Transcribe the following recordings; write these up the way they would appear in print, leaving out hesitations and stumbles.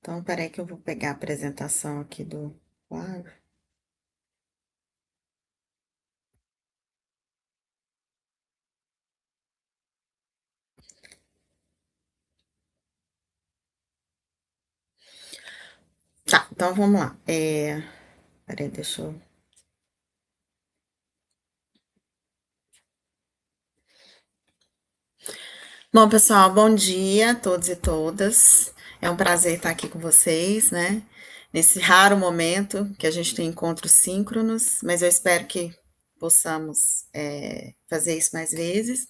Então, peraí que eu vou pegar a apresentação aqui do quadro. Tá, então vamos lá. Peraí, deixa eu. Bom, pessoal, bom dia a todos e todas. É um prazer estar aqui com vocês, né? Nesse raro momento que a gente tem encontros síncronos, mas eu espero que possamos fazer isso mais vezes.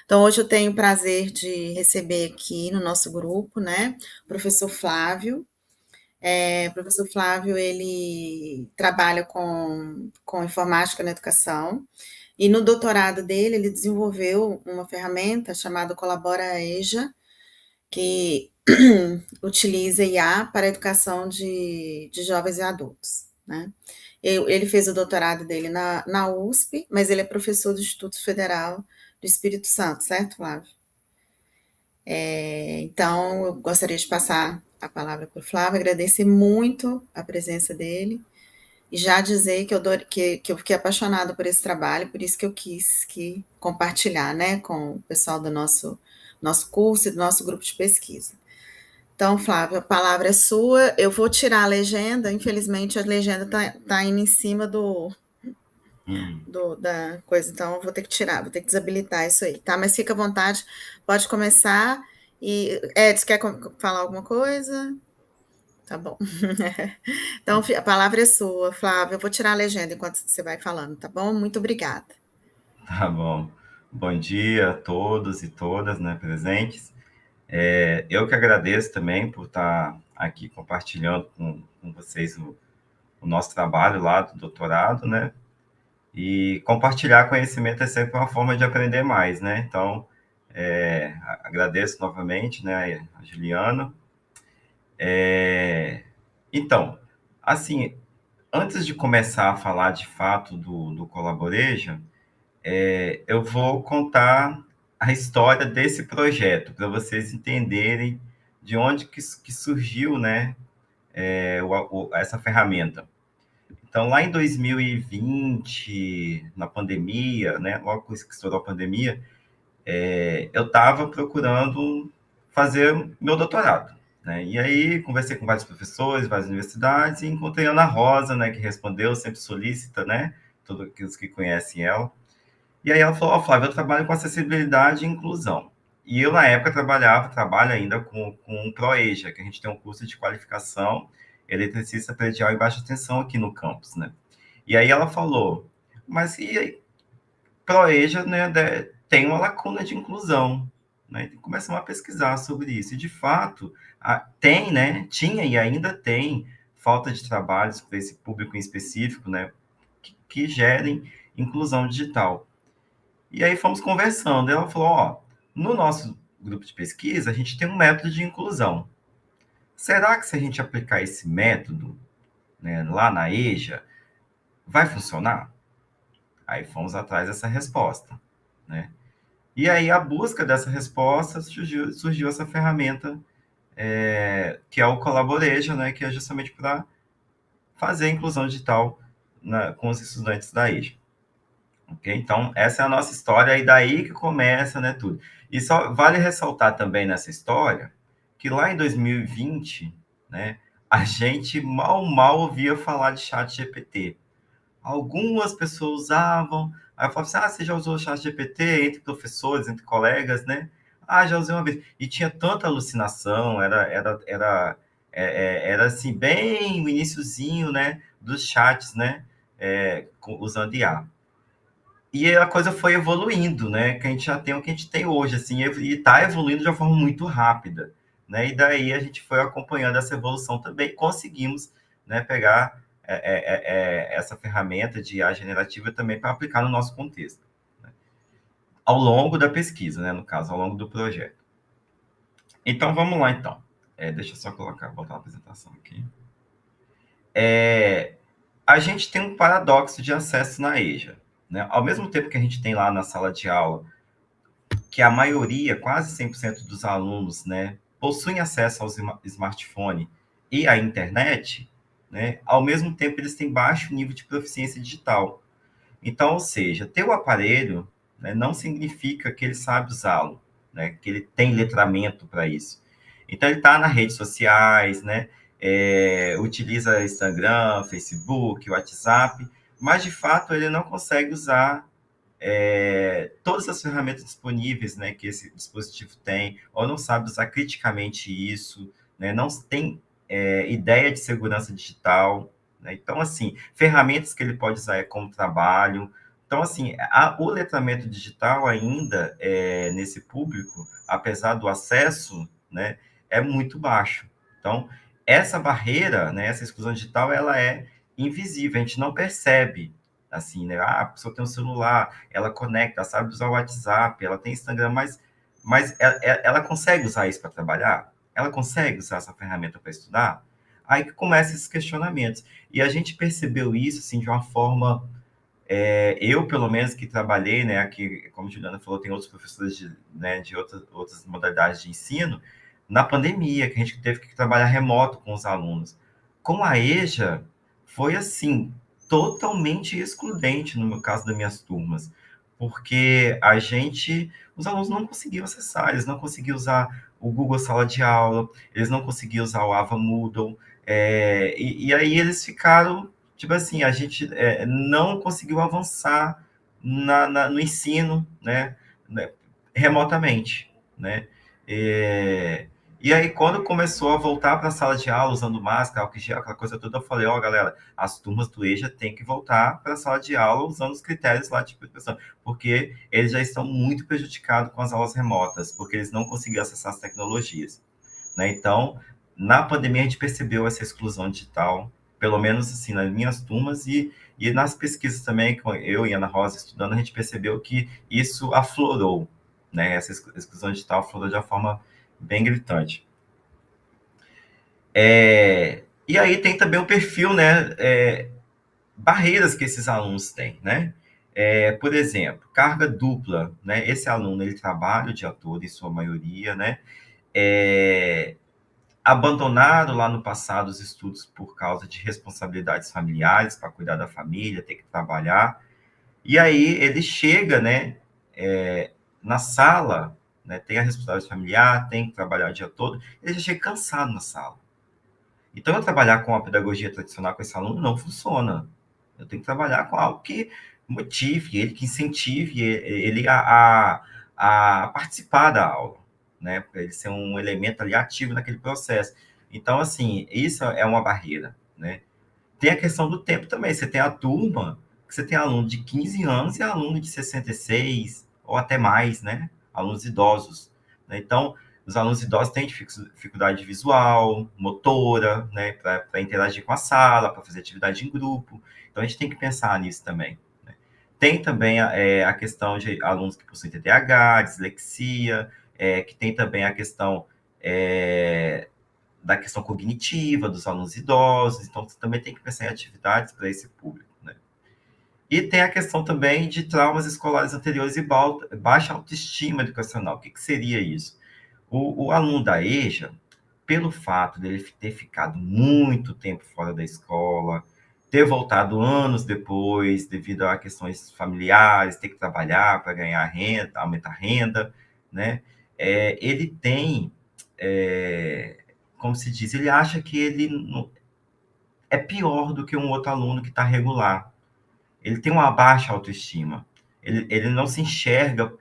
Então, hoje eu tenho o prazer de receber aqui no nosso grupo, né, o professor Flávio. O professor Flávio, ele trabalha com informática na educação, e no doutorado dele, ele desenvolveu uma ferramenta chamada Colabora EJA, que utiliza IA para a educação de jovens e adultos, né? Ele fez o doutorado dele na USP, mas ele é professor do Instituto Federal do Espírito Santo, certo, Flávio? Então, eu gostaria de passar a palavra para o Flávio, agradecer muito a presença dele e já dizer que eu fiquei apaixonada por esse trabalho, por isso que eu quis compartilhar, né, com o pessoal do nosso curso e do nosso grupo de pesquisa. Então, Flávio, a palavra é sua. Eu vou tirar a legenda, infelizmente a legenda tá indo em cima da coisa, então eu vou ter que tirar, vou ter que desabilitar isso aí, tá? Mas fica à vontade, pode começar. E Edson, quer falar alguma coisa? Tá bom. Então, a palavra é sua, Flávia. Eu vou tirar a legenda enquanto você vai falando, tá bom? Muito obrigada. Tá bom. Bom dia a todos e todas, né, presentes. Eu que agradeço também por estar aqui compartilhando com vocês o nosso trabalho lá do doutorado, né? E compartilhar conhecimento é sempre uma forma de aprender mais, né? Então, agradeço novamente, né, a Juliana. É, então, assim, antes de começar a falar de fato do Colaboreja, eu vou contar a história desse projeto para vocês entenderem de onde que surgiu, né, essa ferramenta. Então, lá em 2020, na pandemia, né, logo que estourou a pandemia, eu estava procurando fazer meu doutorado, né? E aí conversei com vários professores, várias universidades e encontrei a Ana Rosa, né, que respondeu, sempre solícita, né, todos aqueles que conhecem ela. E aí ela falou, ó, Flávio, eu trabalho com acessibilidade e inclusão. E eu, na época, trabalho ainda com o ProEja, que a gente tem um curso de qualificação eletricista predial e baixa tensão aqui no campus, né? E aí ela falou, mas e aí, ProEja, né, tem uma lacuna de inclusão, né? E começamos a pesquisar sobre isso. E, de fato, tem, né, tinha e ainda tem falta de trabalhos para esse público em específico, né, que gerem inclusão digital. E aí fomos conversando. Ela falou: ó, no nosso grupo de pesquisa, a gente tem um método de inclusão. Será que se a gente aplicar esse método, né, lá na EJA, vai funcionar? Aí fomos atrás dessa resposta, né? E aí a busca dessa resposta surgiu essa ferramenta que é o Colaboration, né, que é justamente para fazer a inclusão digital com os estudantes da EJA. Ok? Então, essa é a nossa história, e daí que começa, né, tudo. E só vale ressaltar também nessa história que lá em 2020, né, a gente mal ouvia falar de chat GPT. Algumas pessoas usavam, aí eu falava assim, você já usou o chat GPT entre professores, entre colegas, né? Ah, já usei uma vez. E tinha tanta alucinação, era assim, bem o iniciozinho, né, dos chats, né, usando IA. E a coisa foi evoluindo, né? Que a gente já tem o que a gente tem hoje, assim, e está evoluindo de uma forma muito rápida, né? E daí a gente foi acompanhando essa evolução também, e conseguimos, né, pegar essa ferramenta de IA generativa também para aplicar no nosso contexto, né? Ao longo da pesquisa, né? No caso, ao longo do projeto. Então, vamos lá, então. Deixa eu só botar a apresentação aqui. A gente tem um paradoxo de acesso na EJA, né? Ao mesmo tempo que a gente tem lá na sala de aula que a maioria, quase 100% dos alunos, né, possuem acesso ao smartphone e à internet, né, ao mesmo tempo eles têm baixo nível de proficiência digital. Então, ou seja, ter o aparelho, né, não significa que ele sabe usá-lo, né, que ele tem letramento para isso. Então, ele está nas redes sociais, né, utiliza Instagram, Facebook, WhatsApp, mas de fato ele não consegue usar todas as ferramentas disponíveis, né, que esse dispositivo tem, ou não sabe usar criticamente isso, né, não tem ideia de segurança digital, né? Então, assim, ferramentas que ele pode usar como trabalho. Então, assim, o letramento digital ainda nesse público, apesar do acesso, né, é muito baixo. Então, essa barreira, né, essa exclusão digital, ela é invisível, a gente não percebe, assim, né? Ah, a pessoa tem um celular, ela conecta, sabe usar o WhatsApp, ela tem Instagram, mas ela consegue usar isso para trabalhar? Ela consegue usar essa ferramenta para estudar? Aí que começam esses questionamentos. E a gente percebeu isso, assim, de uma forma... eu, pelo menos, que trabalhei, né, aqui, como a Juliana falou, tem outros professores né, de outras modalidades de ensino, na pandemia, que a gente teve que trabalhar remoto com os alunos. Com a EJA, foi assim, totalmente excludente no meu caso das minhas turmas, porque os alunos não conseguiam acessar, eles não conseguiam usar o Google Sala de Aula, eles não conseguiam usar o Ava Moodle, e aí eles ficaram, tipo assim, a gente não conseguiu avançar no ensino, né, remotamente, né? É, e aí, quando começou a voltar para a sala de aula, usando máscara, álcool gel, aquela coisa toda, eu falei, ó, galera, as turmas do EJA têm que voltar para a sala de aula usando os critérios lá de proteção, porque eles já estão muito prejudicados com as aulas remotas, porque eles não conseguiam acessar as tecnologias, né? Então, na pandemia, a gente percebeu essa exclusão digital, pelo menos assim, nas minhas turmas e nas pesquisas também, que eu e Ana Rosa estudando, a gente percebeu que isso aflorou, né? Essa exclusão digital aflorou de uma forma bem gritante. E aí tem também o perfil, né? Barreiras que esses alunos têm, né? Por exemplo, carga dupla, né? Esse aluno, ele trabalha o dia todo, em sua maioria, né? Abandonado lá no passado os estudos por causa de responsabilidades familiares, para cuidar da família, ter que trabalhar. E aí ele chega, né, na sala, né, tem a responsabilidade familiar, tem que trabalhar o dia todo, ele já chega cansado na sala. Então, eu trabalhar com a pedagogia tradicional com esse aluno não funciona. Eu tenho que trabalhar com algo que motive ele, que incentive ele a participar da aula, né? Para ele ser um elemento ali ativo naquele processo. Então, assim, isso é uma barreira, né? Tem a questão do tempo também. Você tem a turma, que você tem aluno de 15 anos e aluno de 66, ou até mais, né? Alunos idosos, né? Então, os alunos idosos têm dificuldade visual, motora, né? Para interagir com a sala, para fazer atividade em grupo. Então, a gente tem que pensar nisso também, né? Tem também a questão de alunos que possuem TDAH, dislexia, que tem também a questão da questão cognitiva dos alunos idosos, então você também tem que pensar em atividades para esse público, né? E tem a questão também de traumas escolares anteriores e baixa autoestima educacional. O que seria isso? O aluno da EJA, pelo fato dele ter ficado muito tempo fora da escola, ter voltado anos depois, devido a questões familiares, ter que trabalhar para ganhar renda, aumentar a renda, né? Ele tem, como se diz, ele acha que ele é pior do que um outro aluno que está regular. Ele tem uma baixa autoestima. Ele não se enxerga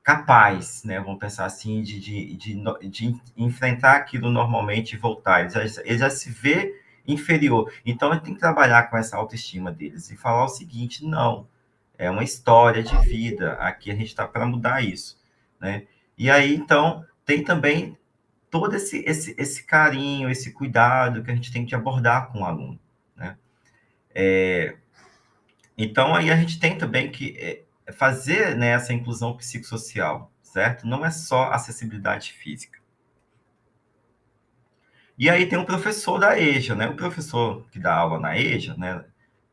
capaz, né? Vamos pensar assim, de enfrentar aquilo normalmente e voltar. Ele já se vê inferior. Então, ele tem que trabalhar com essa autoestima deles e falar o seguinte: não, é uma história de vida. Aqui a gente está para mudar isso, né? E aí, então, tem também todo esse carinho, esse cuidado que a gente tem que abordar com o aluno, né? Então, aí a gente tem também que fazer, né, essa inclusão psicossocial, certo? Não é só acessibilidade física. E aí tem o professor da EJA, né? O professor que dá aula na EJA, né?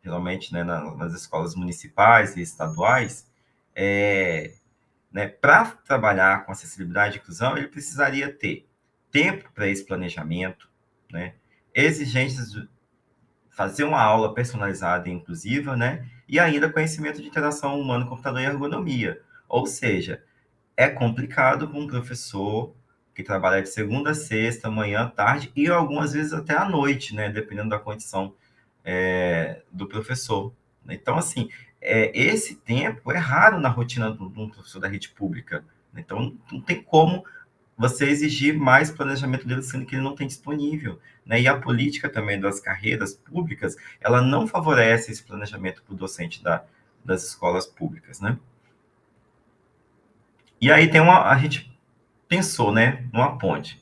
Geralmente, né, nas escolas municipais e estaduais, né? Para trabalhar com acessibilidade e inclusão, ele precisaria ter tempo para esse planejamento, né? Exigências de fazer uma aula personalizada e inclusiva, né? E ainda conhecimento de interação humano-computador e ergonomia. Ou seja, é complicado para um professor que trabalha de segunda a sexta, manhã, tarde e algumas vezes até à noite, né? Dependendo da condição do professor. Então, assim, esse tempo é raro na rotina de um professor da rede pública. Então, não tem como você exigir mais planejamento dele, sendo que ele não tem disponível. Né? E a política também das carreiras públicas, ela não favorece esse planejamento para o docente das escolas públicas. Né? E aí a gente pensou, né, numa ponte.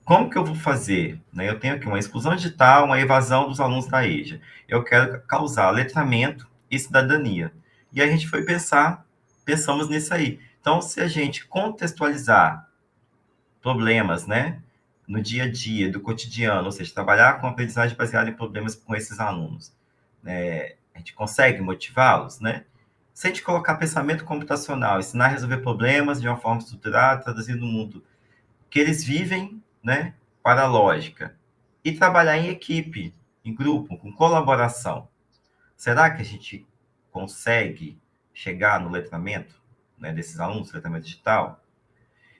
Como que eu vou fazer? Né? Eu tenho aqui uma exclusão digital, uma evasão dos alunos da EJA. Eu quero causar letramento e cidadania. E a gente foi pensamos nisso aí. Então, se a gente contextualizar problemas, né, no dia a dia, do cotidiano, ou seja, trabalhar com aprendizagem baseada em problemas com esses alunos, né, a gente consegue motivá-los, né? Se a gente colocar pensamento computacional, ensinar a resolver problemas de uma forma estruturada, traduzindo no mundo que eles vivem, né, para a lógica, e trabalhar em equipe, em grupo, com colaboração. Será que a gente consegue chegar no letramento, né, desses alunos, letramento digital?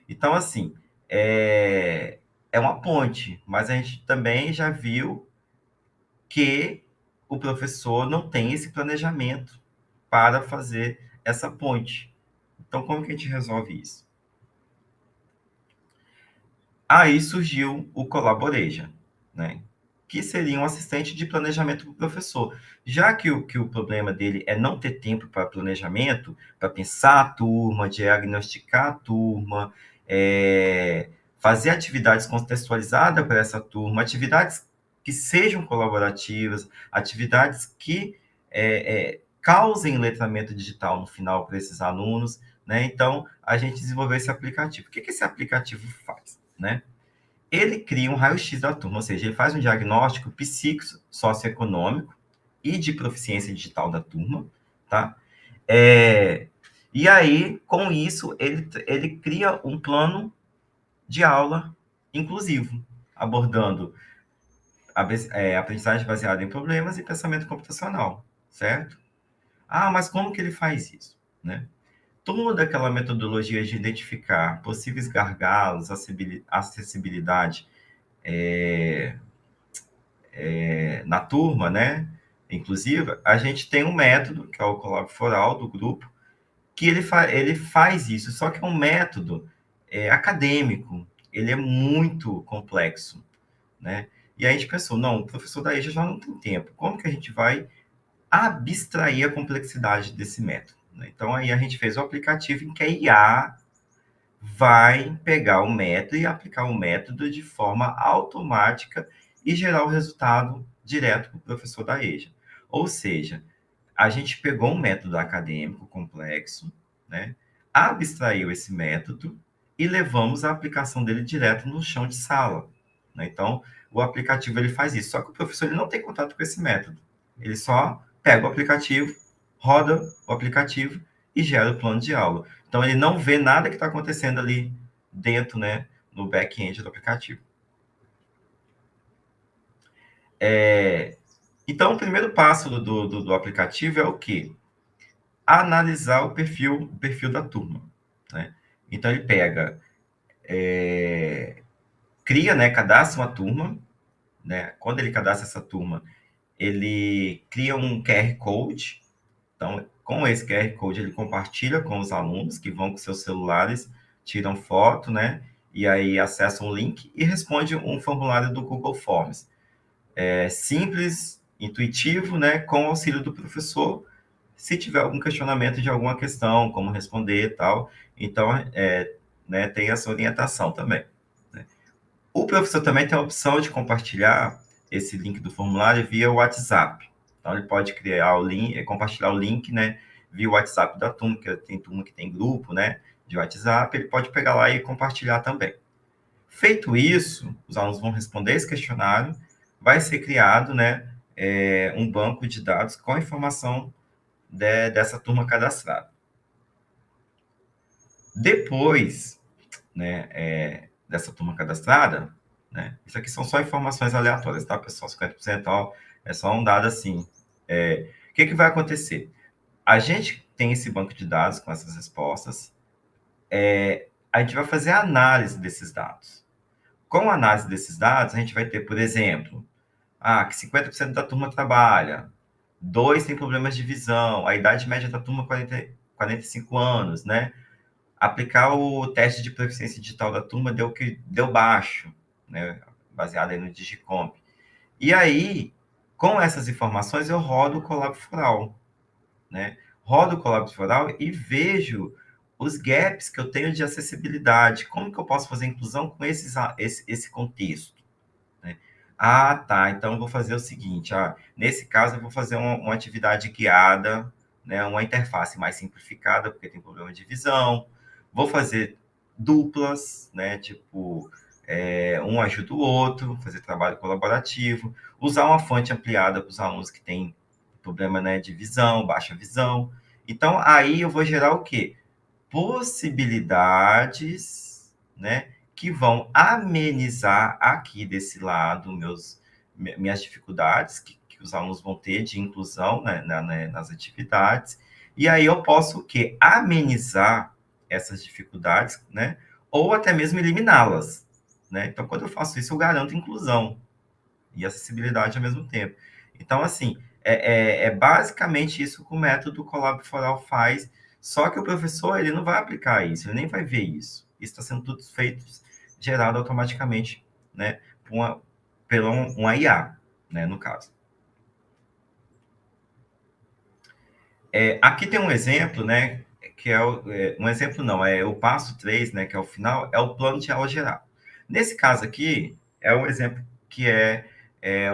Então, assim, é uma ponte, mas a gente também já viu que o professor não tem esse planejamento para fazer essa ponte. Então, como que a gente resolve isso? Aí surgiu o Colaboration, né? Que seria um assistente de planejamento para o professor. Já que o problema dele é não ter tempo para planejamento, para pensar a turma, diagnosticar a turma, fazer atividades contextualizadas para essa turma, atividades que sejam colaborativas, atividades que causem letramento digital no final para esses alunos, né? Então, a gente desenvolveu esse aplicativo. O que esse aplicativo faz, né? Ele cria um raio-x da turma, ou seja, ele faz um diagnóstico psicossocioeconômico e de proficiência digital da turma, tá? E aí, com isso, ele cria um plano de aula inclusivo, abordando aprendizagem baseada em problemas e pensamento computacional, certo? Ah, mas como que ele faz isso, né? Toda aquela metodologia de identificar possíveis gargalos, acessibilidade na turma, né, inclusive, a gente tem um método, que é o Colab Foral do grupo, que ele faz isso, só que é um método acadêmico, ele é muito complexo, né? E aí a gente pensou, não, o professor da EJA já não tem tempo, como que a gente vai abstrair a complexidade desse método? Né? Então, aí a gente fez o aplicativo em que a IA vai pegar o método e aplicar o método de forma automática e gerar o resultado direto para o professor da EJA. Ou seja, a gente pegou um método acadêmico complexo, né, abstraiu esse método e levamos a aplicação dele direto no chão de sala. Né? Então, o aplicativo ele faz isso, só que o professor ele não tem contato com esse método. Ele só pega o aplicativo, roda o aplicativo e gera o plano de aula. Então, ele não vê nada que está acontecendo ali dentro, né, no back-end do aplicativo. Então, o primeiro passo do aplicativo é o quê? Analisar o perfil da turma. Né? Então, ele pega, cria, né, cadastra uma turma. Né? Quando ele cadastra essa turma, ele cria um QR Code. Então, com esse QR Code, ele compartilha com os alunos que vão com seus celulares, tiram foto, né? E aí acessam o link e responde um formulário do Google Forms. É simples, intuitivo, né? Com o auxílio do professor, se tiver algum questionamento de alguma questão, como responder e tal. Então, né, tem essa orientação também. Né? O professor também tem a opção de compartilhar esse link do formulário via WhatsApp. Então, ele pode criar o link, compartilhar o link, né, via WhatsApp da turma, que tem turma que tem grupo, né, de WhatsApp, ele pode pegar lá e compartilhar também. Feito isso, os alunos vão responder esse questionário, vai ser criado, né, um banco de dados com a informação dessa turma cadastrada. Depois, né, dessa turma cadastrada, né, isso aqui são só informações aleatórias, tá, pessoal? 50% ó, é só um dado assim. O que vai acontecer? A gente tem esse banco de dados com essas respostas, a gente vai fazer a análise desses dados. Com a análise desses dados, a gente vai ter, por exemplo, que 50% da turma trabalha, dois têm problemas de visão, a idade média da turma 45 anos, né? Aplicar o teste de proficiência digital da turma deu baixo, né? Baseado aí no Digicomp. E aí, com essas informações, eu rodo o Colab Foral, né? Rodo o Colab Foral e vejo os gaps que eu tenho de acessibilidade. Como que eu posso fazer inclusão com esse contexto? Né? Tá. Então eu vou fazer o seguinte: nesse caso, eu vou fazer uma atividade guiada, né? Uma interface mais simplificada, porque tem problema de visão. Vou fazer duplas, né? Tipo, um ajuda o outro, fazer trabalho colaborativo, usar uma fonte ampliada para os alunos que têm problema, né, de visão, baixa visão. Então, aí eu vou gerar o quê? Possibilidades, né, que vão amenizar aqui desse lado minhas dificuldades que os alunos vão ter de inclusão, né, nas atividades. E aí eu posso o quê? Amenizar essas dificuldades, né, ou até mesmo eliminá-las, né? Então, quando eu faço isso, eu garanto inclusão e acessibilidade ao mesmo tempo. Então, assim, é basicamente isso que o método Colab Foral faz, só que o professor ele não vai aplicar isso, ele nem vai ver isso. Isso está sendo tudo feito, gerado automaticamente, né, pela uma IA, né, no caso. Aqui tem um exemplo, né, que um exemplo não, é o passo 3, né, que é o final, é o plano de aula geral. Nesse caso aqui, é um exemplo que é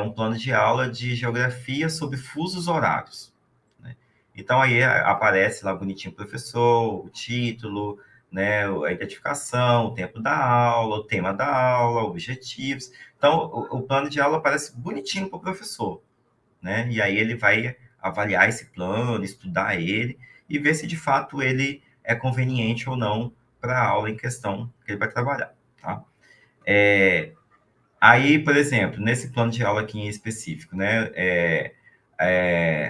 um plano de aula de geografia sobre fusos horários, né? Então, aí aparece lá bonitinho o professor, o título, né, a identificação, o tempo da aula, o tema da aula, objetivos. Então, o plano de aula aparece bonitinho para o professor, né? E aí ele vai avaliar esse plano, estudar ele e ver se de fato ele é conveniente ou não para a aula em questão que ele vai trabalhar, tá? Aí, por exemplo, nesse plano de aula aqui em específico, né,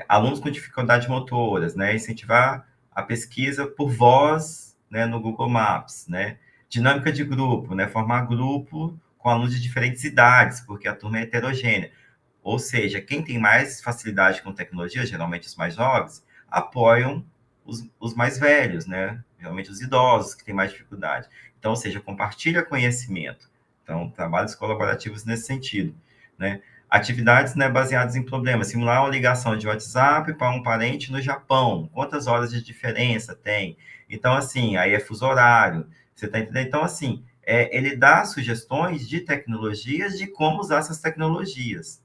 alunos com dificuldades motoras, né, incentivar a pesquisa por voz, né, no Google Maps, né, dinâmica de grupo, né, formar grupo com alunos de diferentes idades, porque a turma é heterogênea. Ou seja, quem tem mais facilidade com tecnologia, geralmente os mais jovens, apoiam os mais velhos, né? Geralmente os idosos que têm mais dificuldade. Então, ou seja, compartilha conhecimento. Então, trabalhos colaborativos nesse sentido, né? Atividades, né, baseadas em problemas. Simular uma ligação de WhatsApp para um parente no Japão. Quantas horas de diferença tem? Então, assim, aí é fuso horário. Você está entendendo? Então, assim, ele dá sugestões de tecnologias, de como usar essas tecnologias.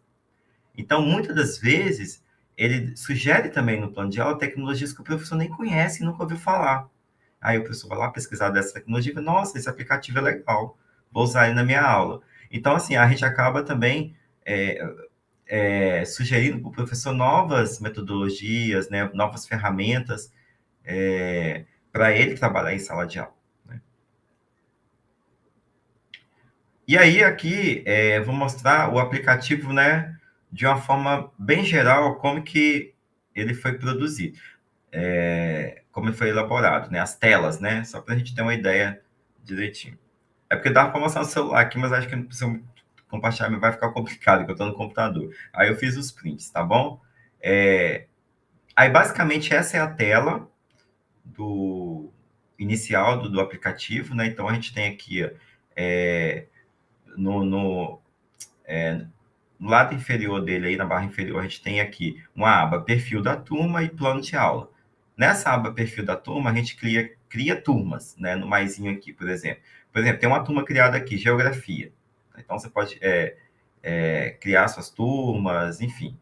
Então, muitas das vezes, ele sugere também no plano de aula tecnologias que o professor nem conhece e nunca ouviu falar. Aí o professor vai lá pesquisar dessa tecnologia e fala, nossa, esse aplicativo é legal, vou usar ele na minha aula. Então, assim, a gente acaba também sugerindo para o professor novas metodologias, né, novas ferramentas para ele trabalhar em sala de aula. Né? E aí, aqui, vou mostrar o aplicativo, né, de uma forma bem geral, como que ele foi produzido, como ele foi elaborado, né, as telas, né, só para a gente ter uma ideia direitinho. É porque dá para mostrar no celular aqui, mas acho que não precisa compartilhar, vai ficar complicado, porque eu estou no computador. Aí eu fiz os prints, tá bom? Aí, basicamente, essa é a tela do inicial do aplicativo, né, então a gente tem aqui, no lado inferior dele, aí na barra inferior, a gente tem aqui uma aba perfil da turma e plano de aula. Nessa aba perfil da turma, a gente cria turmas, né? No maisinho aqui, por exemplo. Por exemplo, tem uma turma criada aqui, geografia. Então, você pode criar suas turmas, enfim.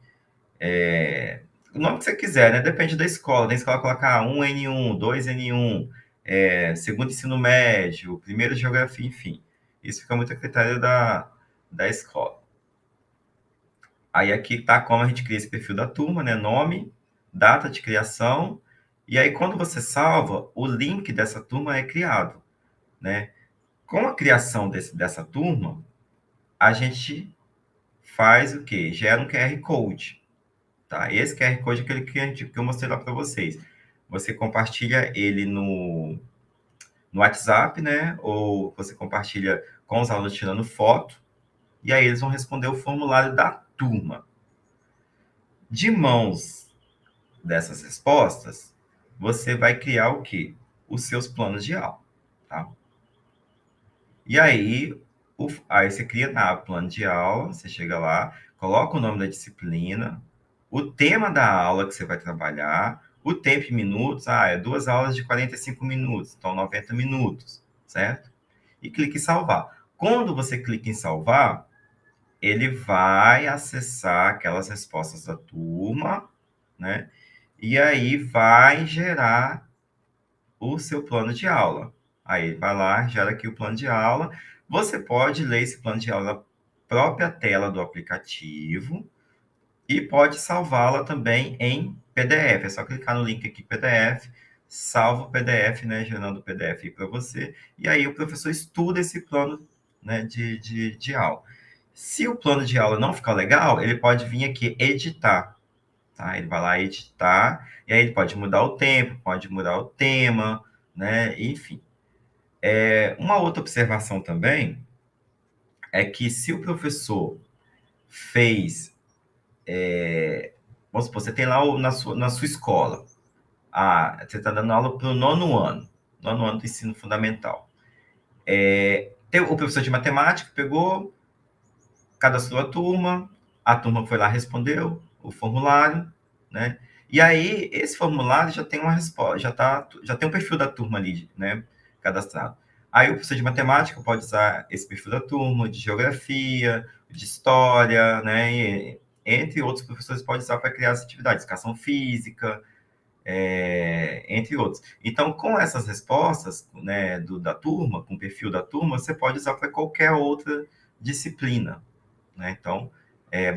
O nome que você quiser, né? Depende da escola. Tem escola colocar 1N1, 2N1, segundo ensino médio, primeiro geografia, enfim. Isso fica muito a critério da escola. Aí aqui está como a gente cria esse perfil da turma, né? Nome, data de criação E aí, quando você salva, o link dessa turma é criado, né? Com a criação dessa turma, a gente faz o quê? Gera um QR Code, tá? Esse QR Code é aquele que eu mostrei lá para vocês. Você compartilha ele no WhatsApp, né? Ou você compartilha com os alunos tirando foto, e aí eles vão responder o formulário da turma. De mãos dessas respostas, você vai criar o quê? Os seus planos de aula, tá? E aí você cria o plano de aula, você chega lá, coloca o nome da disciplina, o tema da aula que você vai trabalhar, o tempo em minutos, é 2 aulas de 45 minutos, então 90 minutos, certo? E clica em salvar. Quando você clica em salvar, ele vai acessar aquelas respostas da turma, né? E aí vai gerar o seu plano de aula. Aí vai lá, gera aqui o plano de aula. Você pode ler esse plano de aula na própria tela do aplicativo e pode salvá-la também em PDF. É só clicar no link aqui PDF, salva o PDF, né, gerando o PDF para você. E aí o professor estuda esse plano, né, de aula. Se o plano de aula não ficar legal, ele pode vir aqui editar, tá? Ele vai lá editar, e aí ele pode mudar o tempo, pode mudar o tema, né? Enfim. Uma outra observação também é que se o professor fez, vamos supor, você tem lá na sua escola, você está dando aula para o nono ano do ensino fundamental. O professor de matemática pegou, cadastrou a turma foi lá, respondeu o formulário, né? E aí, esse formulário já tem uma resposta, já tem um perfil da turma ali, né? Cadastrado. Aí o professor de matemática pode usar esse perfil da turma, de geografia, de história, né? E, entre outros professores pode usar para criar as atividades, educação física, entre outros. Então, com essas respostas, né, da turma, com o perfil da turma, você pode usar para qualquer outra disciplina, né? Então,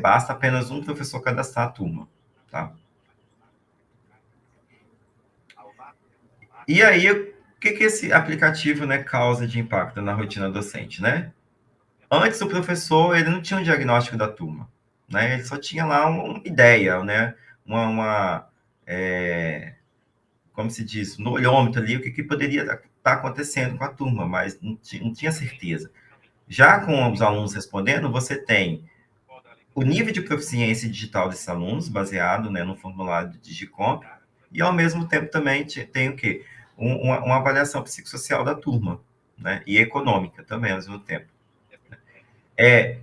basta apenas um professor cadastrar a turma, tá? E aí, o que esse aplicativo, né, causa de impacto na rotina docente, né? Antes, o professor, ele não tinha um diagnóstico da turma, né? Ele só tinha lá uma ideia, né? É, como se diz, no olhômetro ali, o que poderia estar acontecendo com a turma, mas não tinha certeza. Já com os alunos respondendo, você tem o nível de proficiência digital desses alunos, baseado, né, no formulário de Digicomp, e ao mesmo tempo também tem o quê? Uma avaliação psicossocial da turma, né, e econômica também ao mesmo tempo.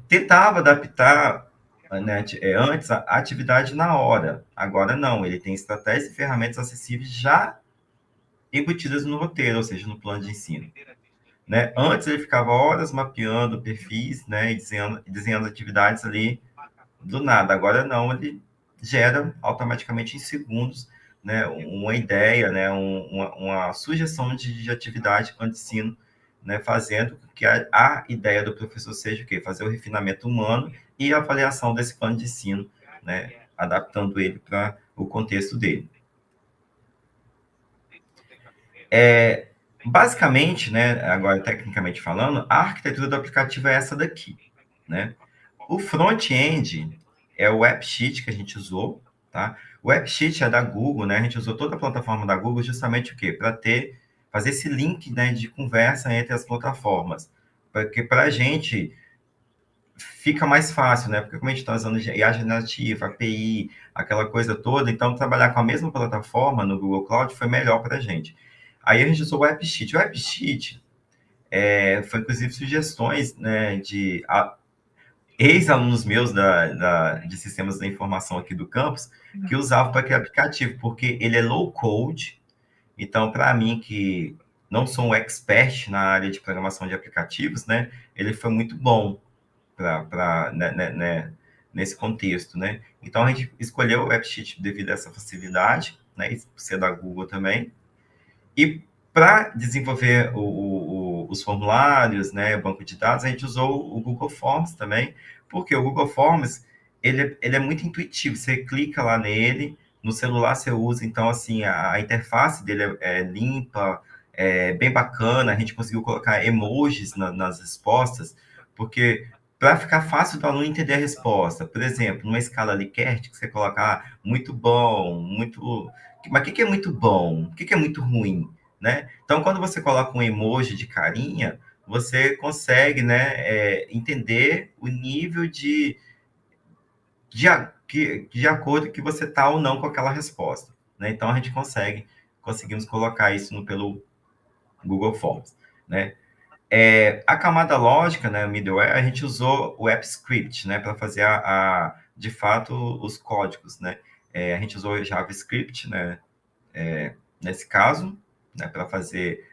Tentava adaptar, né, antes a atividade na hora, agora não, ele tem estratégias e ferramentas acessíveis já embutidas no roteiro, ou seja, no plano de ensino. Né? Antes ele ficava horas mapeando perfis, né, e desenhando atividades ali do nada. Agora não, ele gera automaticamente em segundos, né, uma ideia, né, uma sugestão de atividade para o ensino, né, fazendo com que a ideia do professor seja o quê? Fazer o refinamento humano e a avaliação desse plano de ensino, né, adaptando ele para o contexto dele. Basicamente, né, agora tecnicamente falando, a arquitetura do aplicativo é essa daqui, né? O front-end é o AppSheet que a gente usou, tá? O AppSheet é da Google, né? A gente usou toda a plataforma da Google justamente o quê? Para fazer esse link, né, de conversa entre as plataformas. Porque para a gente fica mais fácil, né? Porque como a gente está usando IA generativa, API, aquela coisa toda, então trabalhar com a mesma plataforma no Google Cloud foi melhor para a gente. Aí a gente usou o AppSheet. O AppSheet foi, inclusive, sugestões, né, de ex-alunos meus de sistemas da informação aqui do campus, que usavam para criar aplicativo, porque ele é low code. Então, para mim, que não sou um expert na área de programação de aplicativos, né, ele foi muito bom né, nesse contexto, né? Então, a gente escolheu o AppSheet devido a essa facilidade, né, e ser da Google também. E para desenvolver os formulários, né, o banco de dados, a gente usou o Google Forms também, porque o Google Forms ele é muito intuitivo. Você clica lá nele, No celular você usa, então, assim, a interface dele é limpa, é bem bacana, a gente conseguiu colocar emojis nas respostas, porque para ficar fácil do aluno entender a resposta, por exemplo, numa escala Likert, que você coloca muito bom, muito. Mas o que é muito bom? O que é muito ruim? Né? Então, quando você coloca um emoji de carinha, você consegue, né, entender o nível de acordo que você está ou não com aquela resposta. Né? Então, a gente conseguimos colocar isso pelo Google Forms. Né? A camada lógica, né, middleware, a gente usou o AppScript, né, para fazer de fato os códigos, né. A gente usou JavaScript, né, nesse caso, né, para fazer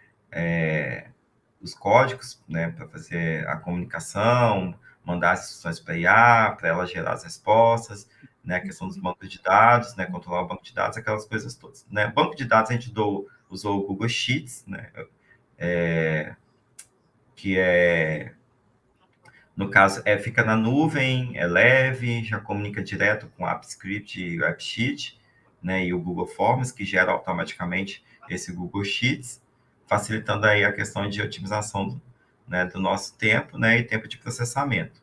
os códigos, né, para fazer a comunicação, mandar as instruções para a IA, para ela gerar as respostas, né, a questão dos bancos de dados, né, controlar o banco de dados, aquelas coisas todas. Né. Banco de dados a gente usou o Google Sheets, né, que no caso, fica na nuvem, é leve, já comunica direto com o AppScript e o AppSheet, né, e o Google Forms, que gera automaticamente esse Google Sheets, facilitando aí a questão de otimização né, do nosso tempo, né, e tempo de processamento.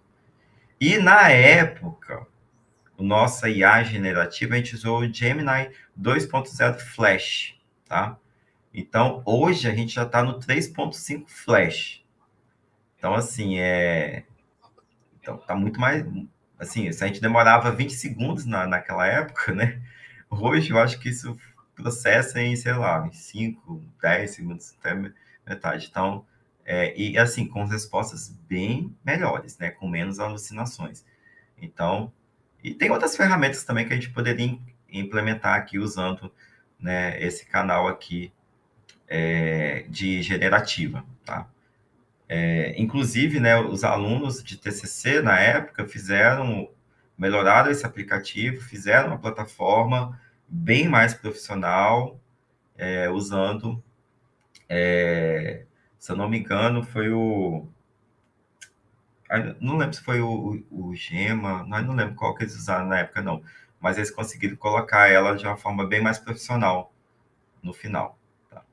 E na época, o nosso IA generativa, a gente usou o Gemini 2.0 Flash, tá? Então, hoje a gente já está no 3.5 Flash. Então, assim, então, tá muito mais. Assim, se a gente demorava 20 segundos naquela época, né? Hoje eu acho que isso processa em, sei lá, em 5, 10 segundos, até metade. Então, e assim, com respostas bem melhores, né? Com menos alucinações. Então, e tem outras ferramentas também que a gente poderia implementar aqui usando, né, esse canal aqui de generativa, tá? Inclusive, né, os alunos de TCC, na época, melhoraram esse aplicativo, fizeram uma plataforma bem mais profissional, usando, se eu não me engano, foi não lembro se foi o Gema, não lembro qual que eles usaram na época, não, mas eles conseguiram colocar ela de uma forma bem mais profissional no final. Tá?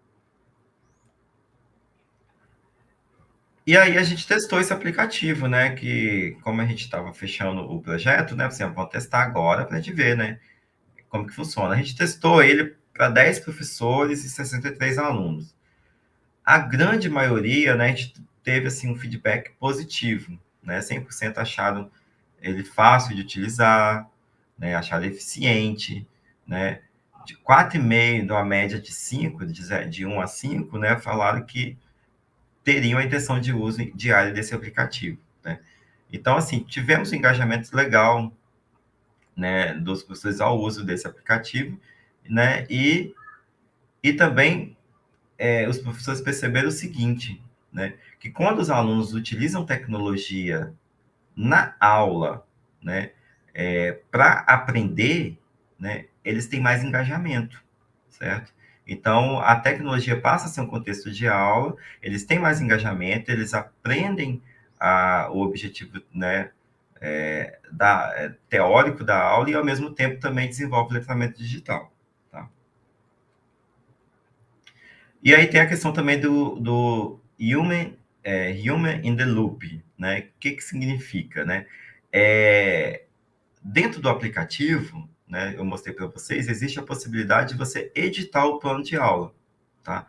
E aí a gente testou esse aplicativo, né? Que como a gente estava fechando o projeto, né? Assim, vamos testar agora para a gente ver, né? Como que funciona. A gente testou ele para 10 professores e 63 alunos. A grande maioria, né? A gente teve assim um feedback positivo, né? 100% acharam ele fácil de utilizar, né? Acharam eficiente, né? De 4,5 de uma média de 5, de 1 a 5, né? Falaram que teriam a intenção de uso diário desse aplicativo, né? Então, assim, tivemos um engajamento legal, né, dos professores ao uso desse aplicativo, né, e também os professores perceberam o seguinte, né, que quando os alunos utilizam tecnologia na aula, né, para aprender, né, eles têm mais engajamento, certo? Então, a tecnologia passa a ser um contexto de aula, eles têm mais engajamento, eles aprendem o objetivo, né, teórico da aula e, ao mesmo tempo, também desenvolve o letramento digital. Tá? E aí tem a questão também do human in the loop, né? O que significa, né? Dentro do aplicativo, né, eu mostrei para vocês, existe a possibilidade de você editar o plano de aula, tá?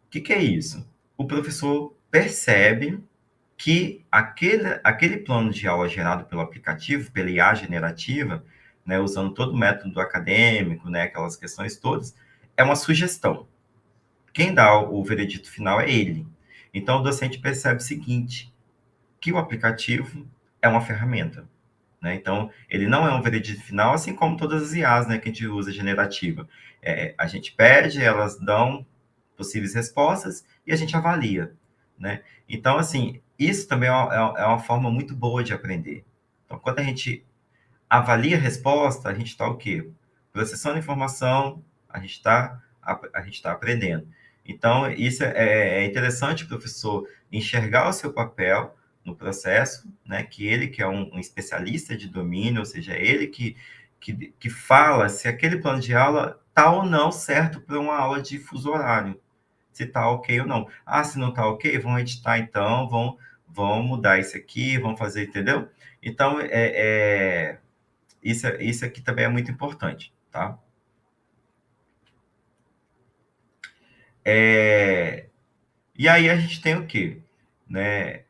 O que é isso? O professor percebe que aquele plano de aula gerado pelo aplicativo, pela IA generativa, né, usando todo o método acadêmico, né, aquelas questões todas, é uma sugestão. Quem dá o veredito final é ele. Então, o docente percebe o seguinte, que o aplicativo é uma ferramenta. Né? Então, ele não é um veredito final, assim como todas as IAs, né, que a gente usa generativa. A gente pede, elas dão possíveis respostas e a gente avalia. Né? Então, assim, isso também é uma forma muito boa de aprender. Então, quando a gente avalia a resposta, a gente está o quê? Processando informação, a gente tá aprendendo. Então, isso é interessante o professor enxergar o seu papel no processo, né? Que ele que é um especialista de domínio, ou seja, ele que fala se aquele plano de aula está ou não certo para uma aula de fuso horário, se está ok ou não. Ah, se não está ok, vão editar então, vão mudar isso aqui, vão fazer, entendeu? Então, isso aqui também é muito importante, tá? É, e aí a gente tem o quê? Né?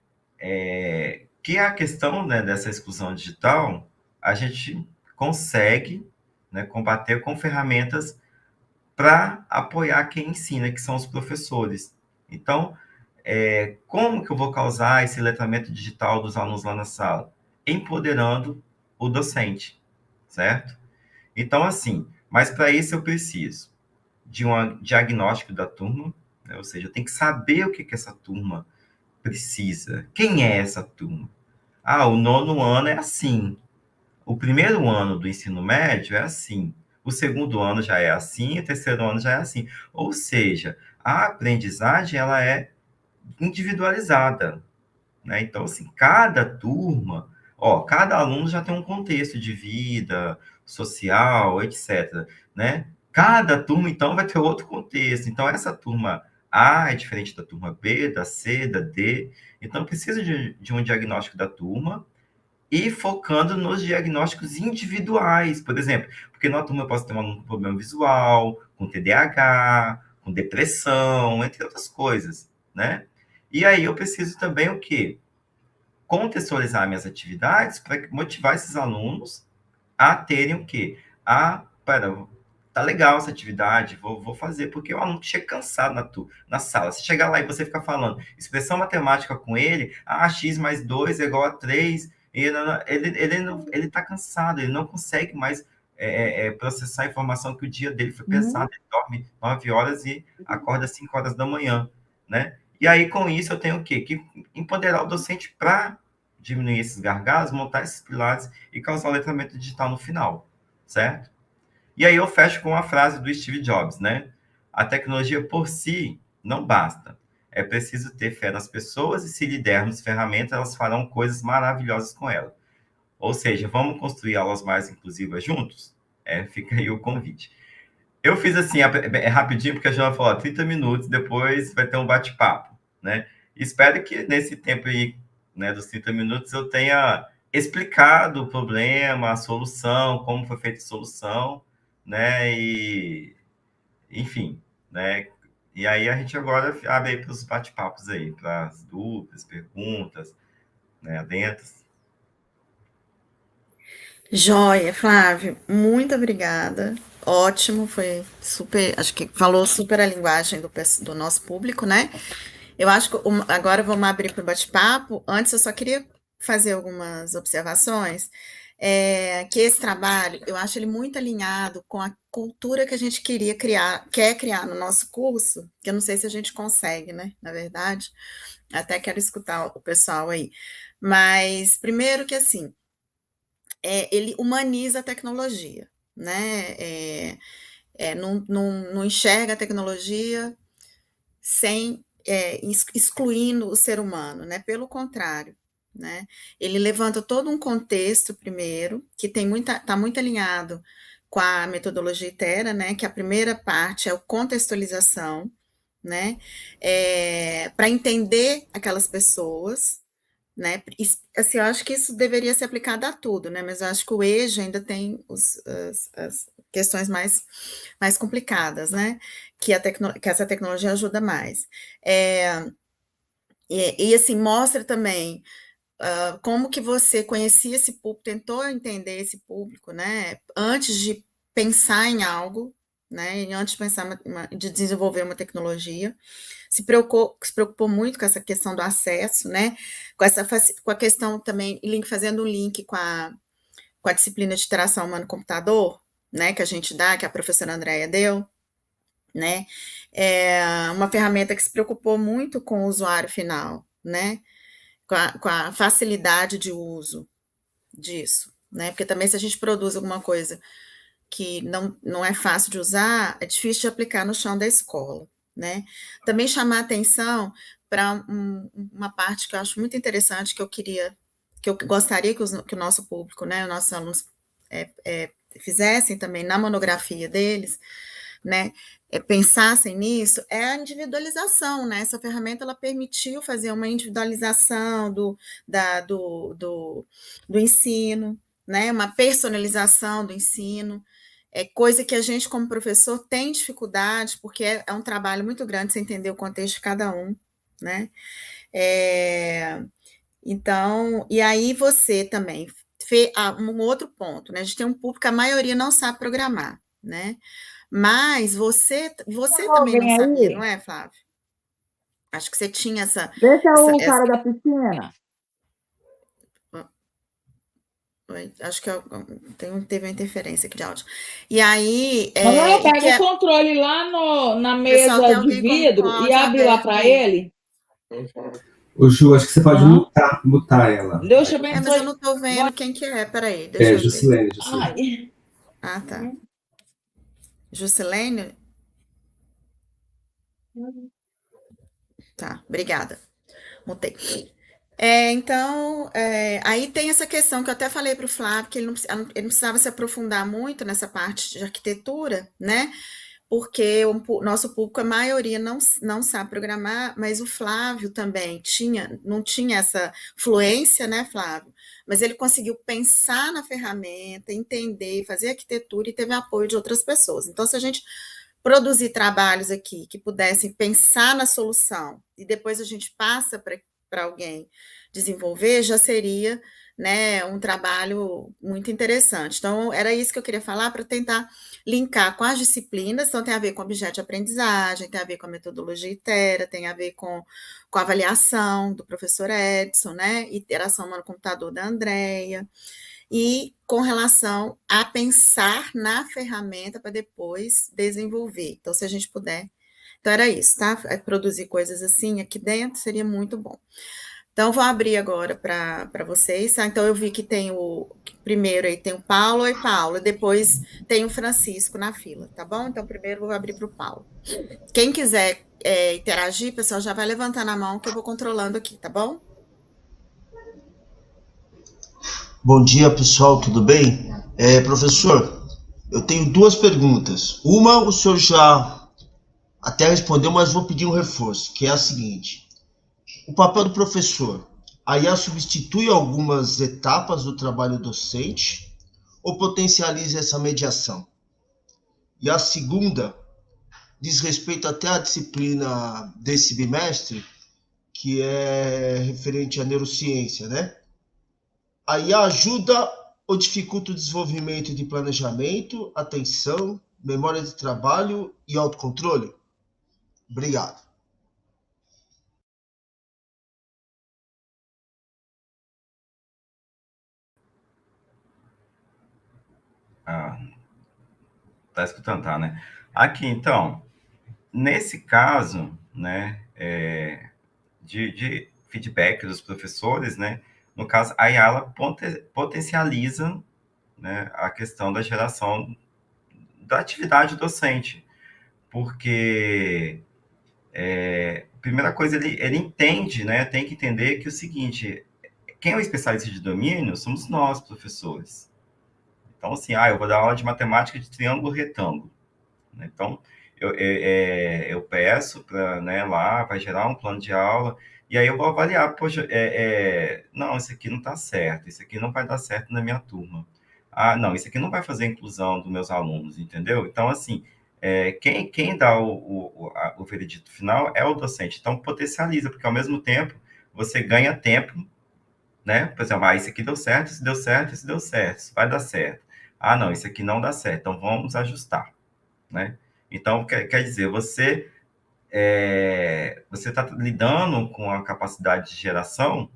Que a questão, né, dessa exclusão digital, a gente consegue, né, combater com ferramentas para apoiar quem ensina, que são os professores. Então, como que eu vou causar esse letramento digital dos alunos lá na sala? Empoderando o docente, certo? Então, assim, mas para isso eu preciso de um diagnóstico da turma, né? Ou seja, eu tenho que saber o que, que essa turma precisa. Quem é essa turma? Ah, o nono ano é assim. O primeiro ano do ensino médio é assim. O segundo ano já é assim, o terceiro ano já é assim. Ou seja, a aprendizagem ela é individualizada, né? Então, assim, cada turma, ó, cada aluno já tem um contexto de vida, social, etc, né? Cada turma, então, vai ter outro contexto. Então, essa turma A é diferente da turma B, da C, da D. Então, precisa de um diagnóstico da turma e focando nos diagnósticos individuais, por exemplo, porque na turma eu posso ter um aluno com problema visual, com TDAH, com depressão, entre outras coisas, né? E aí eu preciso também o quê? Contextualizar minhas atividades para motivar esses alunos a terem o quê? Pera, tá legal essa atividade, vou fazer, porque o aluno chega cansado na sala. Se chegar lá e você ficar falando expressão matemática com ele, x mais 2 é igual a 3, ele tá cansado, ele não consegue mais processar a informação que o dia dele foi pesado, ele dorme 9 horas e acorda 5 horas da manhã, né? E aí, com isso, eu tenho o quê? Que empoderar o docente para diminuir esses gargalos, montar esses pilares e causar o letramento digital no final, certo? E aí eu fecho com uma frase do Steve Jobs, né? A tecnologia por si não basta. É preciso ter fé nas pessoas e se lhe dermos ferramentas, elas farão coisas maravilhosas com ela. Ou seja, vamos construir aulas mais inclusivas juntos? Fica aí o convite. Eu fiz assim, rapidinho, porque a Joana falou, 30 minutos, depois vai ter um bate-papo, né? Espero que nesse tempo aí, né, dos 30 minutos, eu tenha explicado o problema, a solução, como foi feita a solução, né? E, enfim, né? E aí a gente agora abre aí para os bate-papos aí, para as dúvidas, perguntas, né, adentres. Joia, Flávio, muito obrigada. Ótimo, foi super, acho que falou super a linguagem do nosso público, né? Eu acho que agora vamos abrir para o bate-papo. Antes, eu só queria fazer algumas observações. Que esse trabalho, eu acho ele muito alinhado com a cultura que a gente quer criar no nosso curso, que eu não sei se a gente consegue, né? Na verdade, até quero escutar o pessoal aí. Mas, primeiro que assim, ele humaniza a tecnologia, né? Não enxerga a tecnologia sem excluindo o ser humano, né? Pelo contrário, né? Ele levanta todo um contexto primeiro que está muito alinhado com a metodologia Itera, né? Que a primeira parte é a contextualização, né? Para entender aquelas pessoas, né? Assim, eu acho que isso deveria ser aplicado a tudo, né? Mas eu acho que o EJA ainda tem as questões mais complicadas, né? Que essa tecnologia ajuda mais. É, assim, mostra também como que você conhecia esse público, tentou entender esse público, né? Antes de pensar em algo, né? E antes de pensar de desenvolver uma tecnologia se preocupou muito com essa questão do acesso, né? Com a questão também, fazendo um link com a disciplina de interação humano-computador, né? Que a gente dá, que a professora Andréia deu, né? É uma ferramenta que se preocupou muito com o usuário final, né? Com a facilidade de uso disso, né? Porque também se a gente produz alguma coisa que não é fácil de usar, é difícil de aplicar no chão da escola, né? Também chamar atenção para uma parte que eu acho muito interessante, que eu gostaria que o nosso público, né, os nossos alunos fizessem também na monografia deles, né, pensassem nisso, é a individualização, né? Essa ferramenta ela permitiu fazer uma individualização do ensino, né? Uma personalização do ensino, é coisa que a gente, como professor, tem dificuldade, porque é um trabalho muito grande você entender o contexto de cada um, né? É, então, e aí você também um outro ponto, né? A gente tem um público que a maioria não sabe programar, né? Mas você também não Alguém sabia, não aí? é, Flávio? Acho que você tinha Deixa essa, o essa- cara da piscina. acho que teve uma interferência aqui de áudio. E aí, Manuela, e que pega o controle lá na pessoal, tem mesa de alguém com o vidro e áudio abre lá aberto para aí. ele. Ô, Ju, acho que você pode Hã? mutar ela. Deus te Mas eu abençoe. não estou vendo Boa- quem que é, peraí, deixa É, eu ver. Juscelene. Ai. Ah, tá. Juscelene? Tá, obrigada. Mutei. Então, aí tem essa questão que eu até falei para o Flávio, que ele não precisava se aprofundar muito nessa parte de arquitetura, né? Porque nosso público, a maioria não sabe programar, mas o Flávio também não tinha essa fluência, né, Flávio? Mas ele conseguiu pensar na ferramenta, entender, fazer arquitetura e teve apoio de outras pessoas. Então, se a gente produzir trabalhos aqui que pudessem pensar na solução e depois a gente passa para alguém desenvolver, já seria, né, um trabalho muito interessante. Então, era isso que eu queria falar para tentar linkar com as disciplinas. Então, tem a ver com objeto de aprendizagem, tem a ver com a metodologia ITERA, tem a ver com a avaliação do professor Edson, né, interação humano-computador da Andrea, e com relação a pensar na ferramenta para depois desenvolver. Então, se a gente puder. Então, era isso, tá? Produzir coisas assim aqui dentro seria muito bom. Então, vou abrir agora para vocês, tá? Então, eu vi que tem primeiro aí tem o Paulo. Oi, Paulo. Depois tem o Francisco na fila, tá bom? Então, primeiro vou abrir para o Paulo. Quem quiser interagir, pessoal, já vai levantando a mão que eu vou controlando aqui, tá bom? Bom dia, pessoal, tudo bem? Professor, eu tenho duas perguntas. Uma, o senhor já até respondeu, mas vou pedir um reforço, que é a seguinte. O papel do professor, a IA substitui algumas etapas do trabalho docente ou potencializa essa mediação? E a segunda, diz respeito até à disciplina desse bimestre, que é referente à neurociência, né? A IA ajuda ou dificulta o desenvolvimento de planejamento, atenção, memória de trabalho e autocontrole? Obrigado. Ah, tá escutando, tá, né? Aqui, então, nesse caso, né, de feedback dos professores, né, no caso, a IA ela potencializa, né, a questão da geração da atividade docente, porque a primeira coisa, ele entende, né, tem que entender que é o seguinte, quem é o especialista de domínio somos nós, professores. Então, assim, eu vou dar aula de matemática de triângulo retângulo, né? Então, eu peço para, né, lá, vai gerar um plano de aula, e aí eu vou avaliar, poxa, não, isso aqui não está certo, isso aqui não vai dar certo na minha turma. Ah, não, isso aqui não vai fazer a inclusão dos meus alunos, entendeu? Então, assim, quem dá o veredito final é o docente. Então, potencializa, porque ao mesmo tempo você ganha tempo, né? Por exemplo, isso aqui deu certo, isso deu certo, isso deu certo, isso vai dar certo. Ah, não, isso aqui não dá certo, então vamos ajustar, né? Então, quer dizer, você está lidando com a capacidade de geração,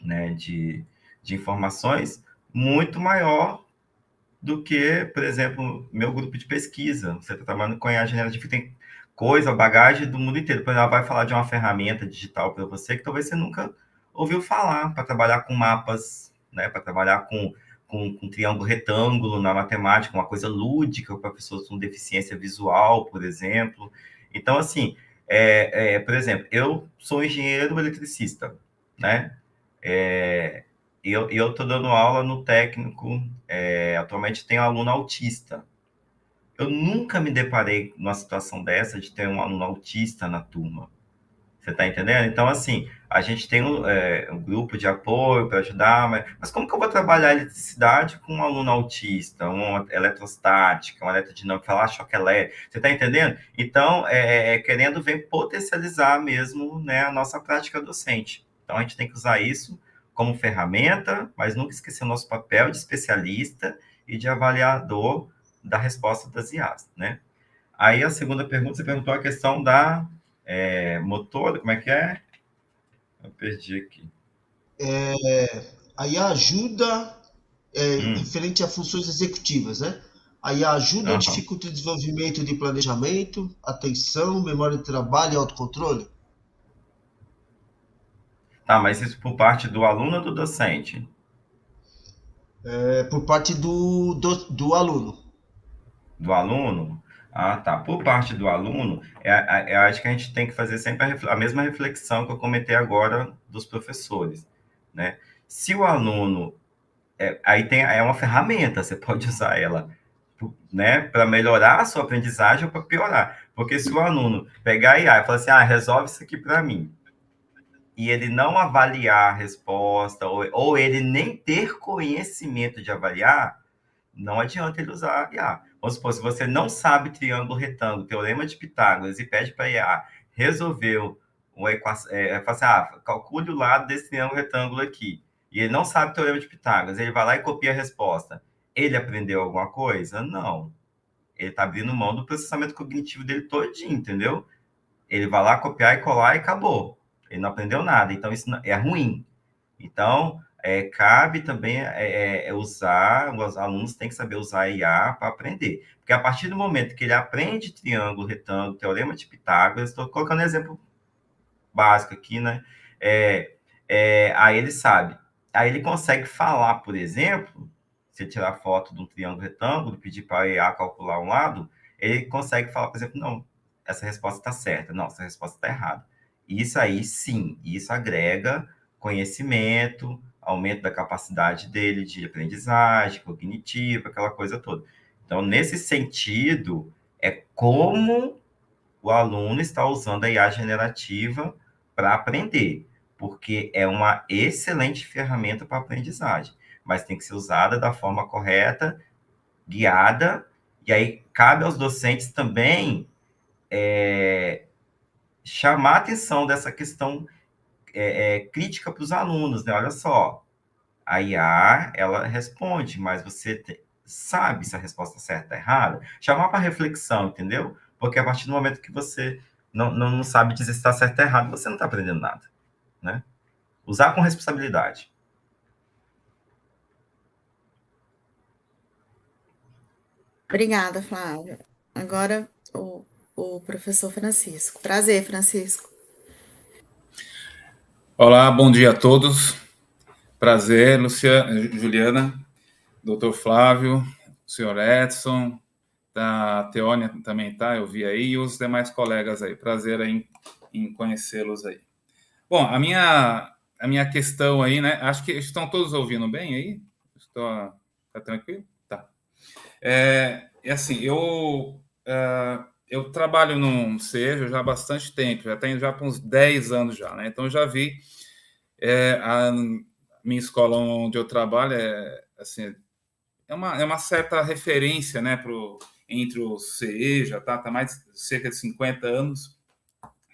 né, de informações muito maior do que, por exemplo, meu grupo de pesquisa. Você está trabalhando com IA generativa, tem coisa, bagagem do mundo inteiro. Por exemplo, ela vai falar de uma ferramenta digital para você que talvez você nunca ouviu falar, para trabalhar com mapas, né, para trabalhar com triângulo retângulo na matemática, uma coisa lúdica para pessoas com deficiência visual, por exemplo. Então, assim, por exemplo, eu sou engenheiro eletricista, né? eu estou dando aula no técnico, atualmente tem um aluno autista. Eu nunca me deparei numa situação dessa de ter um aluno autista na turma. Você está entendendo? Então, assim, a gente tem um grupo de apoio para ajudar, mas como que eu vou trabalhar eletricidade com um aluno autista, uma eletrostática, uma eletrodinâmica, falar choque elétrico? Você está entendendo? Então, querendo ver potencializar mesmo, né, a nossa prática docente. Então, a gente tem que usar isso como ferramenta, mas nunca esquecer o nosso papel de especialista e de avaliador da resposta das IAs, né? Aí, a segunda pergunta, você perguntou a questão da motor, como é que é? Eu perdi aqui. Aí a ajuda referente a funções executivas, né? Aí a ajuda ou dificulta o desenvolvimento de planejamento, atenção, memória de trabalho e autocontrole? Tá, mas isso por parte do aluno ou do docente? Por parte do aluno. Do aluno? Ah, tá. Por parte do aluno, eu acho que a gente tem que fazer sempre a mesma reflexão que eu comentei agora dos professores, né? Se o aluno... aí é uma ferramenta, você pode usar ela, né, para melhorar a sua aprendizagem ou para piorar. Porque se o aluno pegar a IA e falar assim, resolve isso aqui para mim, e ele não avaliar a resposta, ou ele nem ter conhecimento de avaliar, não adianta ele usar a IA. Vamos supor, se você não sabe triângulo retângulo, teorema de Pitágoras, e pede para a IA resolver uma equação, fala assim, calcule o lado desse triângulo retângulo aqui, e ele não sabe teorema de Pitágoras, ele vai lá e copia a resposta. Ele aprendeu alguma coisa? Não. Ele está abrindo mão do processamento cognitivo dele todinho, entendeu? Ele vai lá copiar e colar e acabou. Ele não aprendeu nada, então isso é ruim. Então, cabe também usar, os alunos têm que saber usar a IA para aprender. Porque a partir do momento que ele aprende triângulo, retângulo, teorema de Pitágoras, estou colocando um exemplo básico aqui, né? Aí ele sabe. Aí ele consegue falar, por exemplo, se tirar foto de um triângulo retângulo, pedir para a IA calcular um lado, ele consegue falar, por exemplo, não, essa resposta está certa, não, essa resposta está errada. Isso aí, sim, isso agrega conhecimento, aumento da capacidade dele de aprendizagem, cognitiva, aquela coisa toda. Então, nesse sentido, é como o aluno está usando a IA generativa para aprender, porque é uma excelente ferramenta para aprendizagem, mas tem que ser usada da forma correta, guiada, e aí cabe aos docentes também chamar a atenção dessa questão crítica para os alunos, né? Olha só, a IA, ela responde, mas você sabe se a resposta certa ou errada? Chamar para reflexão, entendeu? Porque a partir do momento que você não sabe dizer se está certo ou errado, você não está aprendendo nada, né? Usar com responsabilidade. Obrigada, Flávia. Agora o professor Francisco. Prazer, Francisco. Olá, bom dia a todos. Prazer, Juliana, doutor Flávio, senhor Edson, da Teônia também tá, eu vi aí, e os demais colegas aí. Prazer em conhecê-los aí. Bom, a minha questão aí, né? Acho que estão todos ouvindo bem aí? Tá tranquilo? Tá. Assim, eu trabalho num CEJA já há bastante tempo, já tenho já por uns 10 anos já, né? Então, eu já vi a minha escola onde eu trabalho assim, é uma certa referência, né, entre o CEJA, tá mais de cerca de 50 anos,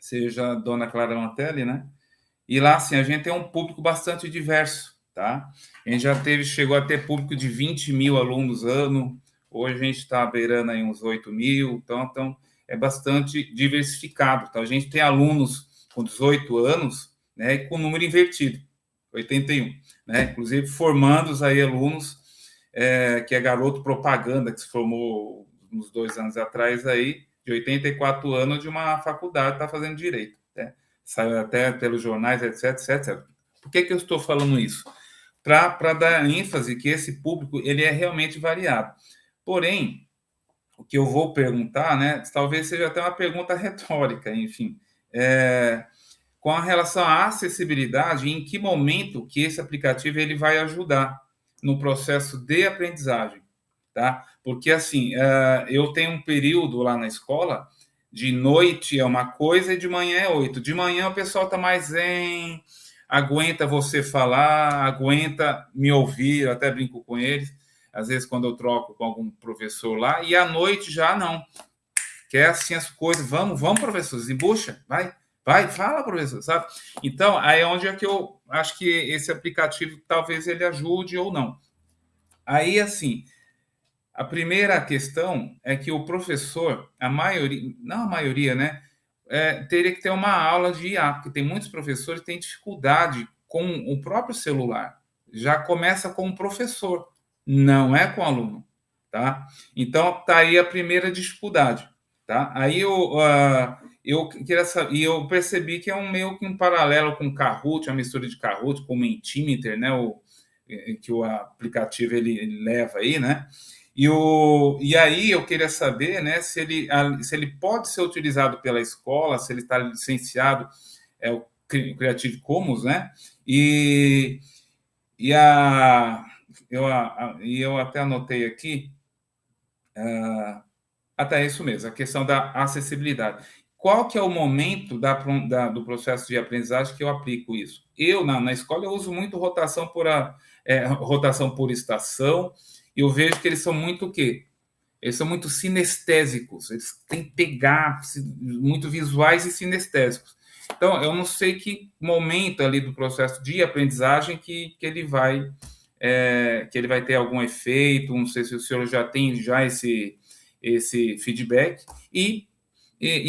CEJA Dona Clara Mantelli, né? E lá, assim, a gente tem um público bastante diverso, tá? A gente chegou a ter público de 20 mil alunos ano, hoje a gente está beirando aí uns 8 mil, então é bastante diversificado. Então, a gente tem alunos com 18 anos, né, com número invertido, 81, né? Inclusive formando aí alunos que é garoto propaganda, que se formou uns 2 anos atrás aí, de 84 anos, de uma faculdade, está fazendo direito, né? Saiu até pelos jornais, etc, etc. Por que eu estou falando isso? Para dar ênfase que esse público ele é realmente variado. Porém, o que eu vou perguntar, né, talvez seja até uma pergunta retórica, enfim, com a relação à acessibilidade, em que momento que esse aplicativo ele vai ajudar no processo de aprendizagem, tá? Porque, assim, eu tenho um período lá na escola, de noite é uma coisa e de manhã é 8. De manhã o pessoal está mais zen, aguenta você falar, aguenta me ouvir, eu até brinco com eles, às vezes quando eu troco com algum professor lá, e à noite já não. Quer assim as coisas, vamos, professor, desembucha, vai, fala, professor, sabe? Então, aí é onde é que eu acho que esse aplicativo talvez ele ajude ou não. Aí, assim, a primeira questão é que o professor, a maioria, não a maioria, né, teria que ter uma aula de IA, porque tem muitos professores que têm dificuldade com o próprio celular. Já começa com o professor, não é com o aluno, tá? Então, tá aí a primeira dificuldade, tá? Aí eu queria saber, e eu percebi que é meio que um paralelo com o Kahoot, a mistura de Kahoot com o Mentimeter, né, que o aplicativo ele leva aí, né? E aí eu queria saber, né, se ele pode ser utilizado pela escola, se ele está licenciado, o Creative Commons, né? E eu até anotei aqui, até isso mesmo, a questão da acessibilidade. Qual que é o momento do processo de aprendizagem que eu aplico isso? Eu, na escola, eu uso muito rotação por estação, e eu vejo que eles são muito o quê? Eles são muito sinestésicos, eles têm que pegar, muito visuais e sinestésicos. Então, eu não sei que momento ali do processo de aprendizagem que ele vai ter algum efeito, não sei se o senhor já tem esse feedback, e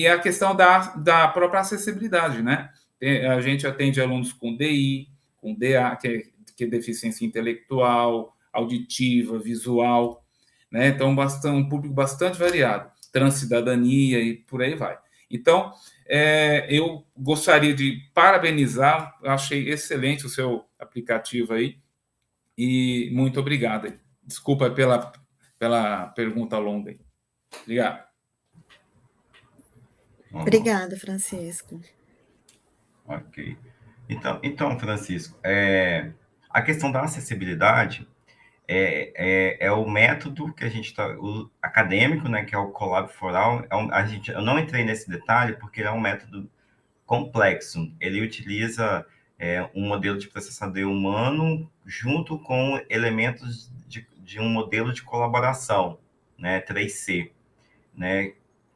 a questão da própria acessibilidade, né? A gente atende alunos com DI, com DA, que é deficiência intelectual, auditiva, visual, né? Então, um público bastante variado, transcidadania e por aí vai. Então, eu gostaria de parabenizar, achei excelente o seu aplicativo aí, e muito obrigado. Desculpa pela pergunta longa aí. Obrigado. Obrigada, Francisco. Ok. Então, Francisco, a questão da acessibilidade é o método que a gente está, o acadêmico, né, que é o Colab for All, eu não entrei nesse detalhe porque ele é um método complexo. Ele utiliza um modelo de processador humano junto com elementos de um modelo de colaboração, né, 3C, né?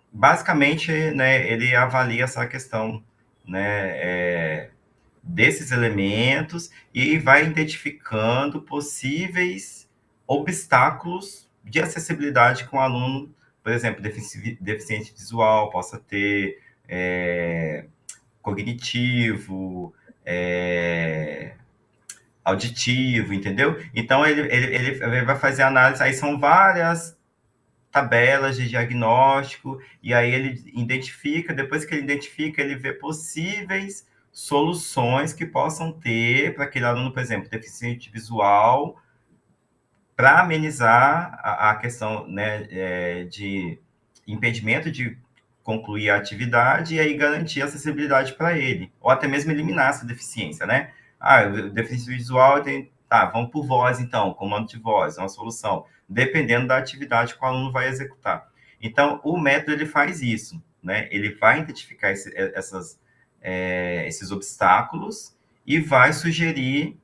Basicamente, né, ele avalia essa questão, né, desses elementos e vai identificando possíveis obstáculos de acessibilidade que um aluno, por exemplo, deficiente visual, possa ter, cognitivo, auditivo, entendeu? Então, ele vai fazer análise, aí são várias tabelas de diagnóstico, e aí ele identifica, depois que ele identifica, ele vê possíveis soluções que possam ter para aquele aluno, por exemplo, deficiente visual, para amenizar a questão, né, de impedimento de concluir a atividade e aí garantir acessibilidade para ele, ou até mesmo eliminar essa deficiência, né? O deficiente visual tem... Tá, vamos por voz, então, comando de voz, é uma solução, dependendo da atividade que o aluno vai executar. Então, o método, ele faz isso, né? Ele vai identificar esses obstáculos e vai sugerir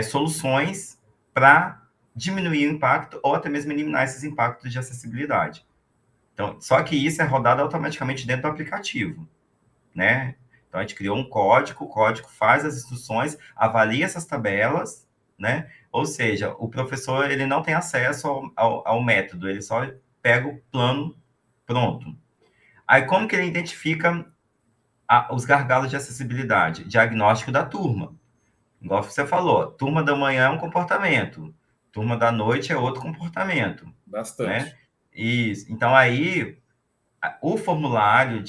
soluções para diminuir o impacto ou até mesmo eliminar esses impactos de acessibilidade. Então, só que isso é rodado automaticamente dentro do aplicativo, né? Então, a gente criou um código, o código faz as instruções, avalia essas tabelas, né? Ou seja, o professor ele não tem acesso ao método, ele só pega o plano pronto. Aí, como que ele identifica os gargalos de acessibilidade? Diagnóstico da turma. Igual você falou, turma da manhã é um comportamento, turma da noite é outro comportamento. Bastante. Né? Isso. Então, aí, o formulário,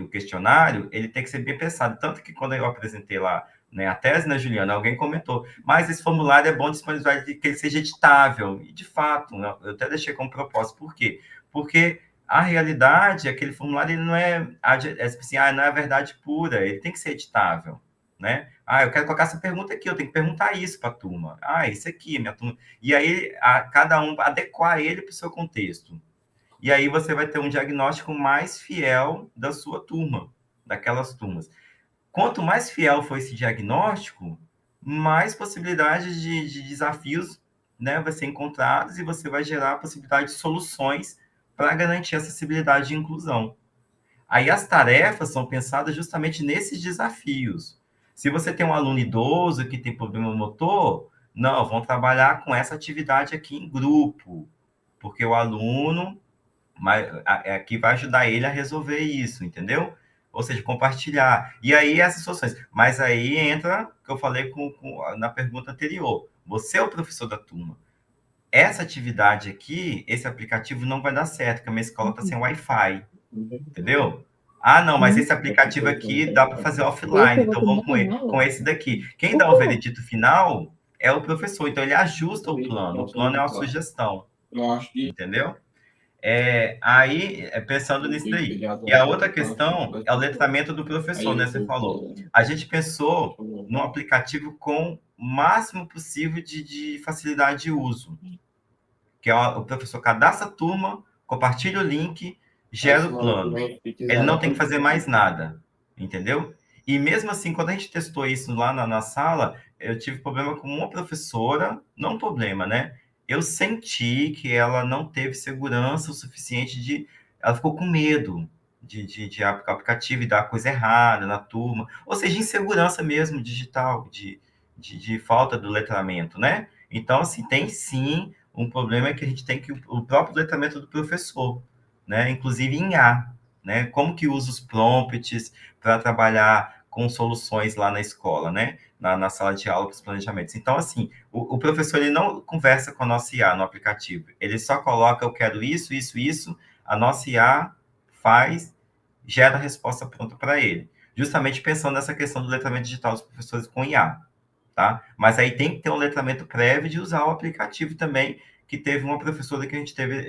o questionário, ele tem que ser bem pensado. Tanto que quando eu apresentei lá, né, a tese, né, Juliana, alguém comentou, mas esse formulário é bom disponibilizar que ele seja editável. E, de fato, né, eu até deixei como propósito. Por quê? Porque A realidade, aquele formulário, ele não assim, não é a verdade pura, ele tem que ser editável, né? Eu quero colocar essa pergunta aqui, eu tenho que perguntar isso para a turma. Isso aqui, minha turma. E aí, cada um adequar ele para o seu contexto. E aí você vai ter um diagnóstico mais fiel da sua turma, daquelas turmas. Quanto mais fiel for esse diagnóstico, mais possibilidades de desafios, né, vai ser encontrados e você vai gerar a possibilidade de soluções para garantir acessibilidade e inclusão. Aí as tarefas são pensadas justamente nesses desafios. Se você tem um aluno idoso que tem problema motor, não, vão trabalhar com essa atividade aqui em grupo, porque o aluno que vai ajudar ele a resolver isso, entendeu? Ou seja, compartilhar. E aí essas soluções. Mas aí entra o que eu falei na pergunta anterior. Você é o professor da turma. Essa atividade aqui, esse aplicativo não vai dar certo, porque a minha escola está sem Wi-Fi, entendeu? Não, mas esse aplicativo aqui dá para fazer offline, então vamos com esse daqui. Quem dá o veredito final é o professor, então ele ajusta o plano é uma sugestão, entendeu? Aí, pensando nisso daí. E a outra questão é o letramento do professor, né? Você falou. A gente pensou num aplicativo com o máximo possível de facilidade de uso, que é o professor cadastra a turma, compartilha o link, gera o plano. Ele não tem que fazer mais nada, entendeu? E mesmo assim, quando a gente testou isso lá na sala, eu tive problema com uma professora, não problema, né? Eu senti que ela não teve segurança o suficiente ela ficou com medo de aplicar o aplicativo e dar coisa errada na turma. Ou seja, insegurança mesmo digital, de falta do letramento, né? Então, assim, tem sim um problema que a gente tem que o próprio letramento do professor, né? Inclusive em né? Como que usa os prompts para trabalhar com soluções lá na escola, né? Na sala de aula, com os planejamentos. Então, assim, o professor ele não conversa com a nossa IA no aplicativo, ele só coloca, eu quero isso, isso, isso, a nossa IA faz, gera a resposta pronta para ele. Justamente pensando nessa questão do letramento digital dos professores com IA, tá? Mas aí tem que ter um letramento prévio de usar o aplicativo também, que teve uma professora que a gente teve,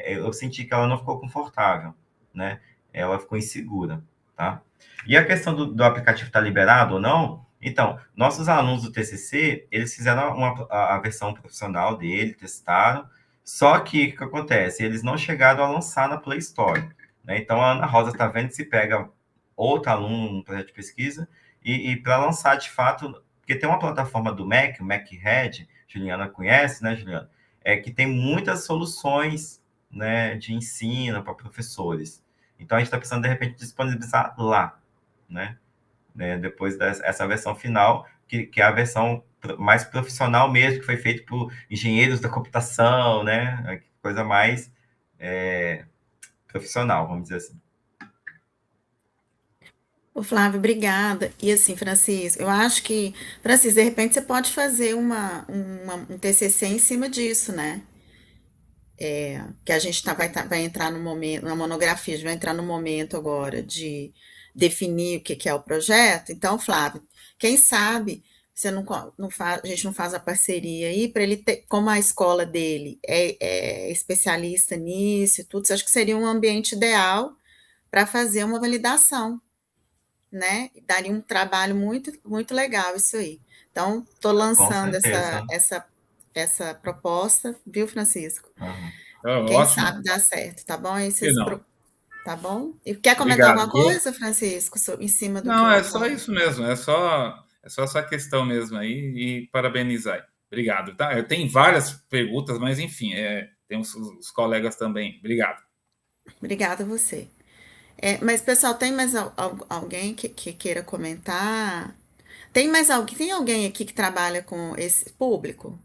eu senti que ela não ficou confortável, né? Ela ficou insegura, tá? E a questão do aplicativo estar liberado ou não, então, nossos alunos do TCC, eles fizeram a versão profissional dele, testaram, só que o que acontece? Eles não chegaram a lançar na Play Store, né? Então, a Ana Rosa está vendo se pega outro aluno no projeto de pesquisa e para lançar, de fato, porque tem uma plataforma do Mac, o Mac Red, Juliana conhece, né, Juliana? Que tem muitas soluções, né, de ensino para professores. Então, a gente está precisando, de repente, disponibilizar lá, né? Depois dessa versão final, que é a versão mais profissional mesmo, que foi feita por engenheiros da computação, né? Coisa mais profissional, vamos dizer assim. Ô, Flávio, obrigada. E assim, Francisco, eu acho que, Francisco, de repente você pode fazer um TCC em cima disso, né? Que a gente vai entrar no momento, na monografia, a gente vai entrar no momento agora de definir o que é o projeto. Então, Flávio, quem sabe você não faz, a gente não faz a parceria aí para ele ter, como a escola dele é especialista nisso e tudo, acho que seria um ambiente ideal para fazer uma validação, né? Daria um trabalho muito, muito legal isso aí. Então, estou Com lançando certeza. essa proposta, viu, Francisco? Quem Ótimo. sabe dá certo, tá bom? Aí Que vocês não. tá bom? E quer comentar Obrigado, alguma viu? coisa, Francisco, em cima do que Não, eu é só falei? isso mesmo, é só essa questão mesmo aí e parabenizar. Aí. Obrigado, tá? Eu tenho várias perguntas, mas enfim, tem os colegas também. Obrigado. Obrigada a você. Mas, pessoal, tem mais alguém que queira comentar? Tem alguém aqui que trabalha com esse público,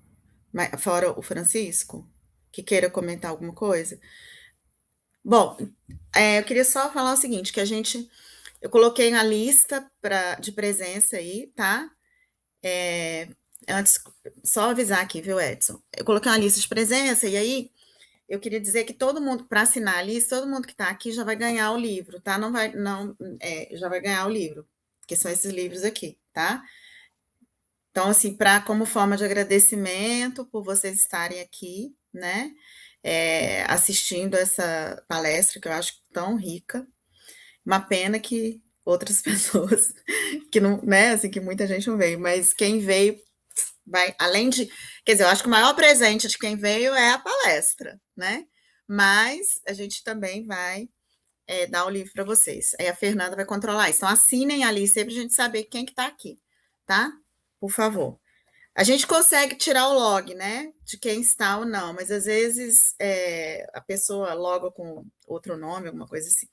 fora o Francisco, que queira comentar alguma coisa? Bom, eu queria só falar o seguinte, eu coloquei na lista de presença aí, tá? Antes, só avisar aqui, viu, Edson? Eu coloquei uma lista de presença e aí eu queria dizer que todo mundo, para assinar a lista, todo mundo que está aqui já vai ganhar o livro, tá? Não vai, não, já vai ganhar o livro, que são esses livros aqui, tá? Então, assim, como forma de agradecimento por vocês estarem aqui, né? assistindo essa palestra que eu acho tão rica. Uma pena que outras pessoas que não, né, assim, que muita gente não veio, mas quem veio vai, além de, quer dizer, eu acho que o maior presente de quem veio é a palestra, né? Mas a gente também vai dar o livro para vocês. Aí a Fernanda vai controlar isso. Então assinem ali sempre a gente saber quem que tá aqui, tá? Por favor. A gente consegue tirar o log, né? De quem está ou não, mas às vezes a pessoa loga com outro nome, alguma coisa assim.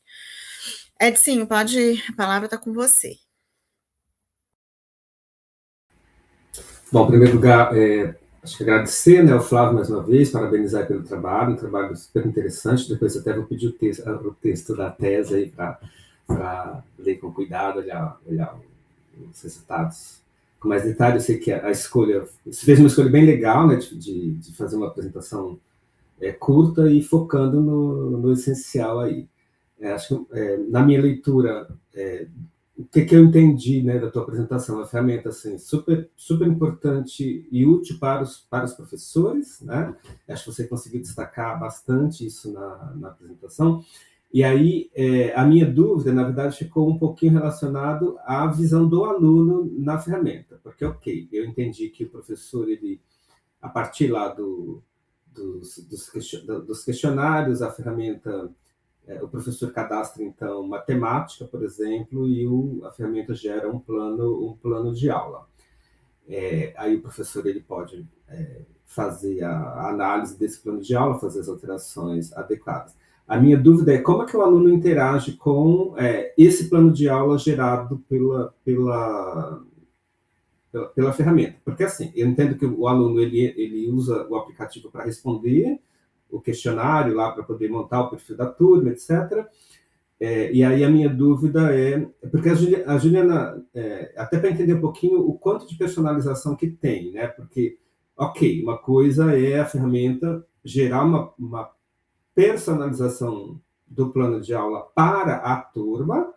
Edinho, pode ir, a palavra está com você. Bom, em primeiro lugar, acho que agradecer, né, ao Flávio mais uma vez, parabenizar pelo trabalho, um trabalho super interessante. Depois até vou pedir o texto da tese aí para ler com cuidado, olhar os resultados com mais detalhe. Eu sei que a escolha, você fez uma escolha bem legal, né, de fazer uma apresentação curta e focando no essencial aí. Acho que na minha leitura, o que eu entendi, né, da tua apresentação, uma ferramenta assim, super, super importante e útil para os professores, né? Acho que você conseguiu destacar bastante isso na apresentação. E aí, a minha dúvida, na verdade, ficou um pouquinho relacionado à visão do aluno na ferramenta, porque, ok, eu entendi que o professor, ele, a partir lá dos questionários, a ferramenta, o professor cadastra, então, matemática, por exemplo, e a ferramenta gera um plano de aula. Aí o professor ele pode fazer a análise desse plano de aula, fazer as alterações adequadas. A minha dúvida é como é que o aluno interage com esse plano de aula gerado pela ferramenta. Porque, assim, eu entendo que o aluno ele usa o aplicativo para responder o questionário lá, para poder montar o perfil da turma, etc. E aí a minha dúvida porque a Juliana, até para entender um pouquinho o quanto de personalização que tem, né? Porque, ok, uma coisa é a ferramenta gerar uma personalização do plano de aula para a turma,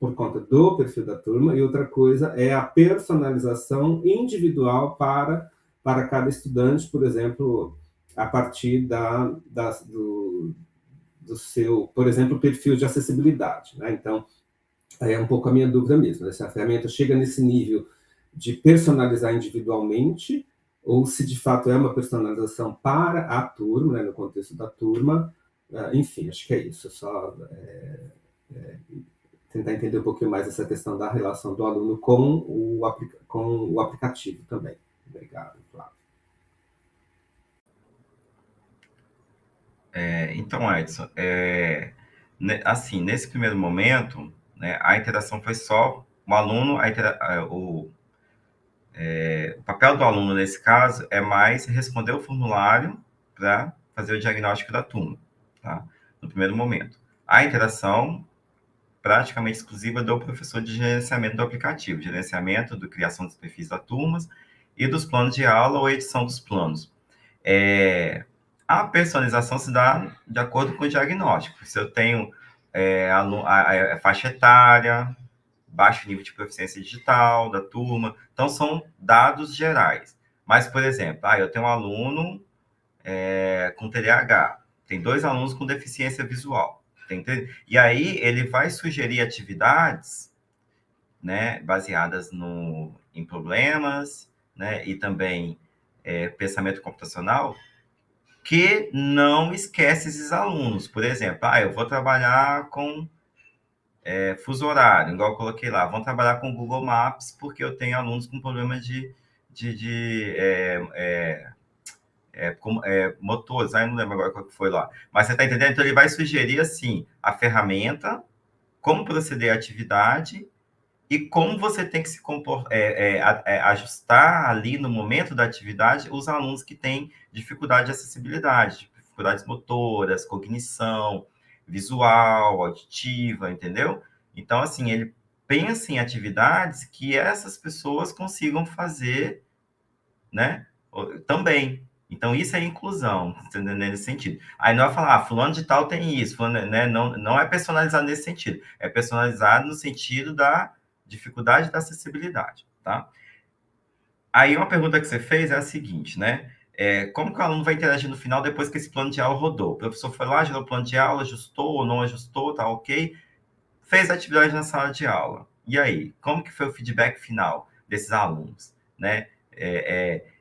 por conta do perfil da turma, e outra coisa é a personalização individual para cada estudante, por exemplo, a partir do seu, por exemplo, perfil de acessibilidade, né? Então, é um pouco a minha dúvida mesmo, né? Se a ferramenta chega nesse nível de personalizar individualmente, ou se de fato é uma personalização para a turma, né, no contexto da turma. Enfim, acho que é isso. Só tentar entender um pouquinho mais essa questão da relação do aluno com o aplicativo também. Obrigado, Flávio. Então, Edson, assim, nesse primeiro momento, né, a interação foi só o aluno, o papel do aluno nesse caso é mais responder o formulário para fazer o diagnóstico da turma, tá? No primeiro momento. A interação praticamente exclusiva do professor de gerenciamento do aplicativo, gerenciamento da criação dos perfis das turmas e dos planos de aula ou edição dos planos. A personalização se dá de acordo com o diagnóstico. Se eu tenho a faixa etária, baixo nível de proficiência digital da turma, então são dados gerais. Mas, por exemplo, eu tenho um aluno com TDAH, tem 2 alunos com deficiência visual. E aí ele vai sugerir atividades, né, baseadas em problemas, né, e também pensamento computacional, que não esquece esses alunos. Por exemplo, eu vou trabalhar com fuso horário, igual eu coloquei lá, vão trabalhar com Google Maps, porque eu tenho alunos com problemas de motores, eu não lembro agora qual que foi lá. Mas você está entendendo? Então, ele vai sugerir, assim, a ferramenta, como proceder à atividade e como você tem que se ajustar ali no momento da atividade os alunos que têm dificuldade de acessibilidade, dificuldades motoras, cognição, visual, auditiva, entendeu? Então, assim, ele pensa em atividades que essas pessoas consigam fazer, né, também. Então, isso é inclusão, entendeu? Nesse sentido. Aí não vai falar, fulano de tal tem isso, fulano, né? Não é personalizado nesse sentido. É personalizado no sentido da dificuldade da acessibilidade, tá? Aí uma pergunta que você fez é a seguinte, né? como que o aluno vai interagir no final depois que esse plano de aula rodou? O professor foi lá, gerou o plano de aula, ajustou ou não ajustou, tá ok, fez a atividade na sala de aula. E aí, como que foi o feedback final desses alunos, né?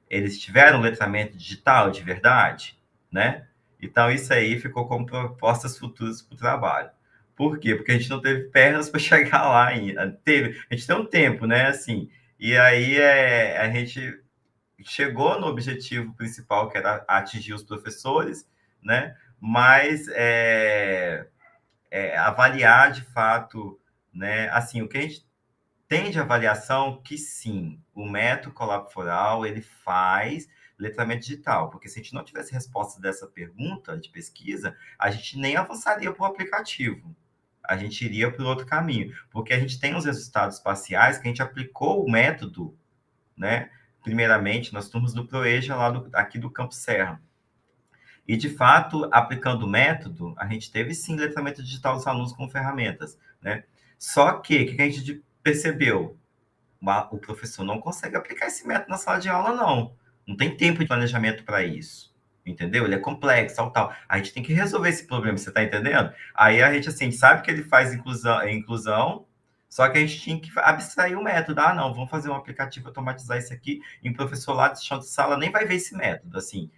Eles tiveram letramento digital de verdade, né? Então, isso aí ficou como propostas futuras para o trabalho. Por quê? Porque a gente não teve pernas para chegar lá ainda. A gente tem um tempo, né? Assim, e aí a gente chegou no objetivo principal, que era atingir os professores, né? Mas avaliar de fato, né? Assim, o que a gente tem de avaliação que sim, o método colaboral ele faz letramento digital, porque se a gente não tivesse resposta dessa pergunta de pesquisa, a gente nem avançaria para o aplicativo. A gente iria para outro caminho, porque a gente tem os resultados parciais que a gente aplicou o método, né? Primeiramente, nas turmas do ProEja, aqui do Campo Serra. E, de fato, aplicando o método, a gente teve, sim, letramento digital dos alunos com ferramentas, né? Só que, o que a gente percebeu? O professor não consegue aplicar esse método na sala de aula, não. Não tem tempo de planejamento para isso. Entendeu? Ele é complexo, tal. A gente tem que resolver esse problema, você está entendendo? Aí a gente, assim, sabe que ele faz inclusão, só que a gente tinha que abstrair o método. Ah, não, vamos fazer um aplicativo, automatizar isso aqui, e o professor lá de chão de sala nem vai ver esse método, assim,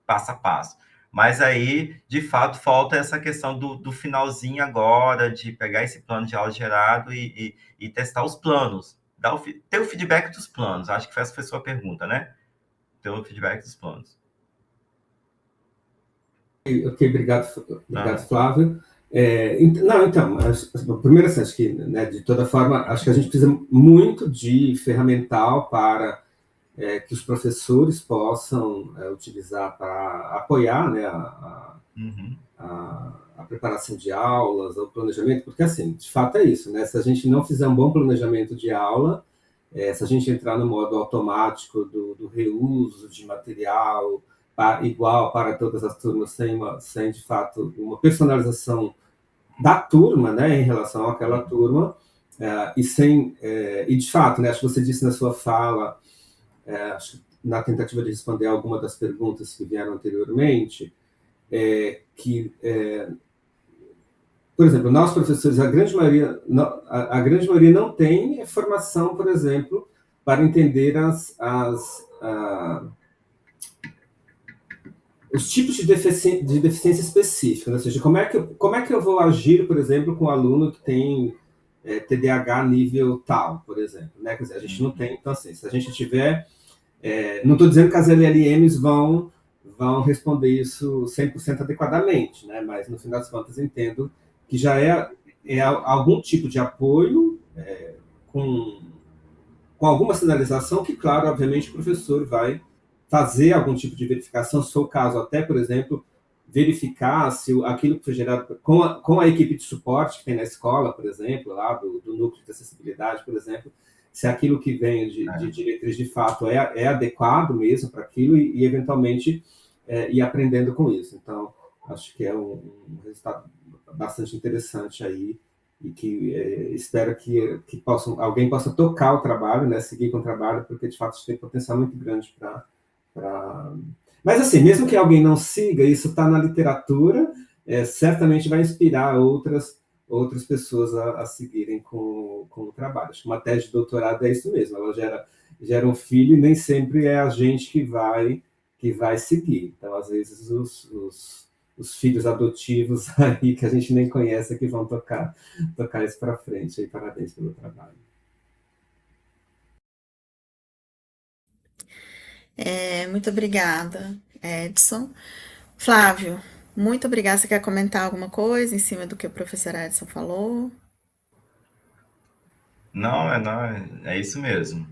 passo a passo. Mas aí, de fato, falta essa questão do finalzinho agora, de pegar esse plano de aula gerado e testar os planos. Ter o feedback dos planos. Acho que essa foi a sua pergunta, né? Ter o feedback dos planos. Ok, obrigado, Flávio. Então, primeiro, assim, acho que, né, de toda forma, acho que a gente precisa muito de ferramental para que os professores possam utilizar para apoiar, né, a preparação de aulas, o planejamento, porque, assim, de fato é isso, né? Se a gente não fizer um bom planejamento de aula, se a gente entrar no modo automático do reuso de material igual para todas as turmas, sem de fato, uma personalização da turma, né, em relação àquela turma, e de fato, né, acho que você disse na sua fala, acho que na tentativa de responder alguma das perguntas que vieram anteriormente, por exemplo, nós professores, a grande maioria não tem formação, por exemplo, para entender os tipos de deficiência específica, né? Ou seja, como é que eu vou agir, por exemplo, com um aluno que tem TDAH nível tal, por exemplo, né? Quer dizer, a gente não tem, então assim, se a gente tiver, não estou dizendo que as LLMs vão responder isso 100% adequadamente, né? Mas no final das contas entendo que já é algum tipo de apoio com alguma sinalização que, claro, obviamente o professor vai fazer algum tipo de verificação, se for o caso, até, por exemplo, verificar se aquilo que foi gerado com a equipe de suporte que tem na escola, por exemplo, lá do núcleo de acessibilidade, por exemplo, se aquilo que vem de diretriz de fato é adequado mesmo para aquilo e eventualmente, ir aprendendo com isso. Então, acho que é um resultado bastante interessante aí e que espero que alguém possa tocar o trabalho, né, seguir com o trabalho, porque de fato isso tem potencial muito grande para... Mas assim, mesmo que alguém não siga, isso está na literatura, certamente vai inspirar outras pessoas a seguirem com o trabalho. Acho que uma tese de doutorado é isso mesmo, ela gera um filho e nem sempre é a gente que vai seguir. Então, às vezes, os filhos adotivos aí que a gente nem conhece que vão tocar isso para frente. E parabéns pelo trabalho. Muito obrigada, Edson. Flávio, muito obrigada. Você quer comentar alguma coisa em cima do que o professor Edson falou? Não, é isso mesmo.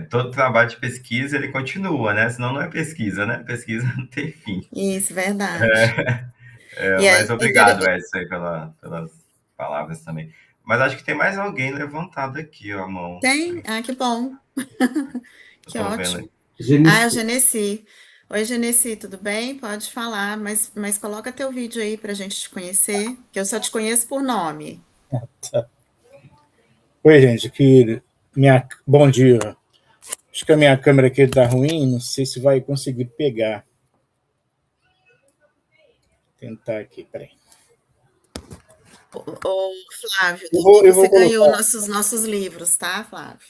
Todo trabalho de pesquisa, ele continua, né? Senão não é pesquisa, né? Pesquisa não tem fim. Isso, verdade. Mas obrigado, Edson, aí pelas palavras também. Mas acho que tem mais alguém levantado aqui, ó, a mão. Tem? Ah, que bom. Que Eu tô vendo ótimo. aí. É o Genesi. Oi, Genesi, tudo bem? Pode falar, mas coloca teu vídeo aí pra gente te conhecer, que eu só te conheço por nome. Oi, gente, bom dia. Acho que a minha câmera aqui está ruim, não sei se vai conseguir pegar. Vou tentar aqui, peraí. Ô, Flávio, Eu você vou ganhou colocar, nossos livros, tá, Flávio?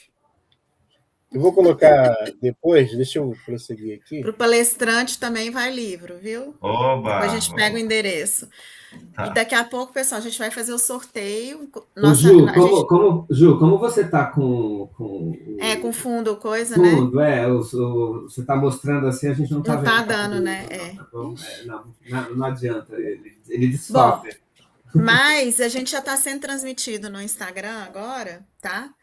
eu vou colocar depois, deixa eu prosseguir aqui. Para o palestrante também vai livro, viu? Depois a Oba! gente pega o endereço. E Tá. daqui a pouco, pessoal, a gente vai fazer o sorteio. Ô, Nossa, Ju, a gente Ju, como você está com com o fundo coisa, né? fundo, você está mostrando assim, a gente não está Não vendo tá o dando, papel, né? não, É. tá bom? Ixi. Não adianta, ele Bom, disfarça. mas a gente já está sendo transmitido no Instagram agora, tá?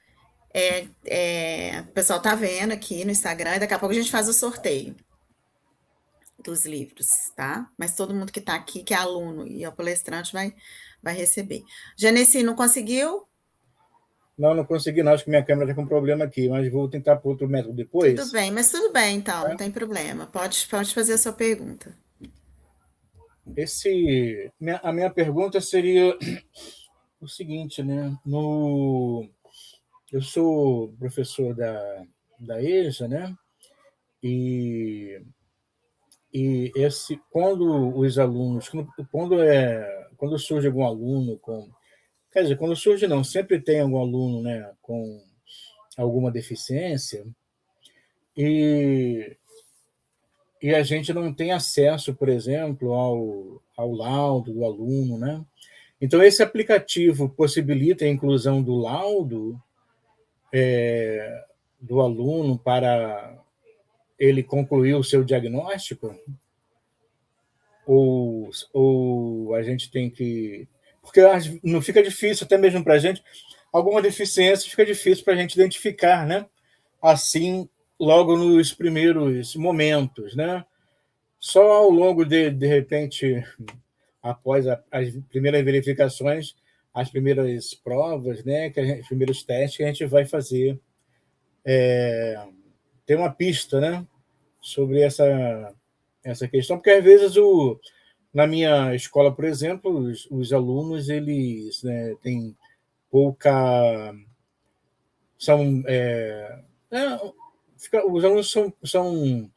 O pessoal tá vendo aqui no Instagram e daqui a pouco a gente faz o sorteio dos livros, tá? Mas todo mundo que tá aqui, que é aluno e é o palestrante, vai receber. Genesi, não conseguiu? Não consegui não, acho que minha câmera está com problema aqui, mas vou tentar por outro método Tudo depois. bem, mas tudo bem então, não tem problema. Pode fazer a sua pergunta. A minha pergunta seria o seguinte, né? Eu sou professor da EJA, né? E, quando os alunos, quando surge algum aluno quer dizer, quando surge não, sempre tem algum aluno, né, com alguma deficiência e, a gente não tem acesso, por exemplo, ao laudo do aluno, né? Então esse aplicativo possibilita a inclusão do laudo do aluno para ele concluir o seu diagnóstico? Ou a gente tem que. Porque não fica difícil, até mesmo para a gente, alguma deficiência fica difícil para a gente identificar, né? Assim, logo nos primeiros momentos, né? Só ao longo de repente, após as primeiras verificações, as primeiras provas, né? Os primeiros testes que a gente vai fazer, ter uma pista, né? Sobre essa questão, porque às vezes na minha escola, por exemplo, os alunos eles, né, têm pouca são os alunos são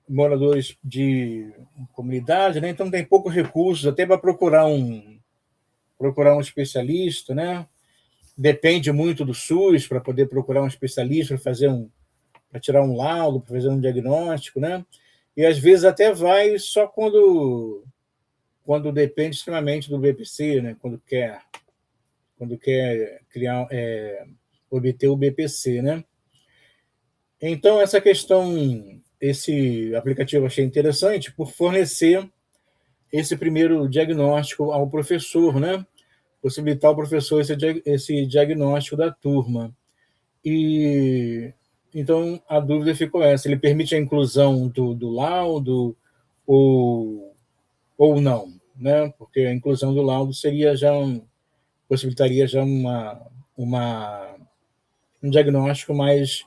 moradores de comunidade, né? Então tem poucos recursos até para procurar um especialista, né? Depende muito do SUS para poder procurar um especialista para tirar um laudo, para fazer um diagnóstico, né? E às vezes até vai só quando depende extremamente do BPC, né? Quando quer criar obter o BPC, né? Então essa questão, esse aplicativo eu achei interessante por fornecer esse primeiro diagnóstico ao professor, né? Possibilitar ao professor esse diagnóstico da turma. E então a dúvida ficou essa: ele permite a inclusão do laudo ou não, né? Porque a inclusão do laudo seria possibilitaria já um diagnóstico mais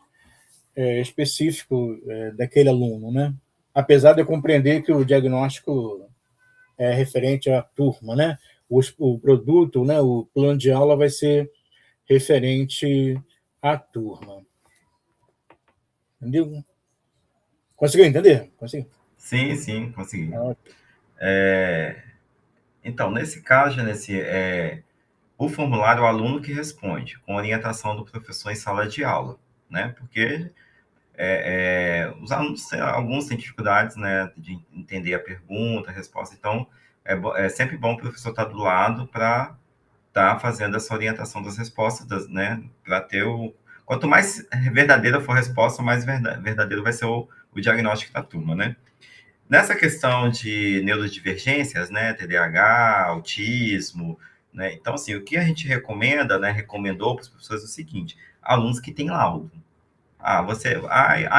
específico daquele aluno, né? Apesar de eu compreender que o diagnóstico é referente à turma, né? O produto, né? O plano de aula vai ser referente à turma. Entendeu? Conseguiu entender? Conseguiu? Sim, consegui. Ok. Então, nesse caso, o formulário é o aluno que responde, com orientação do professor em sala de aula, né? Porque os alunos, alguns têm dificuldades, né, de entender a pergunta, a resposta, então é sempre bom o professor estar do lado para estar fazendo essa orientação das respostas, né, para ter quanto mais verdadeira for a resposta, mais verdadeiro vai ser o diagnóstico da turma, né? Nessa questão de neurodivergências, né, TDAH, autismo, né, então, assim, o que a gente recomenda, né, recomendou para os professores é o seguinte: alunos que têm laudo.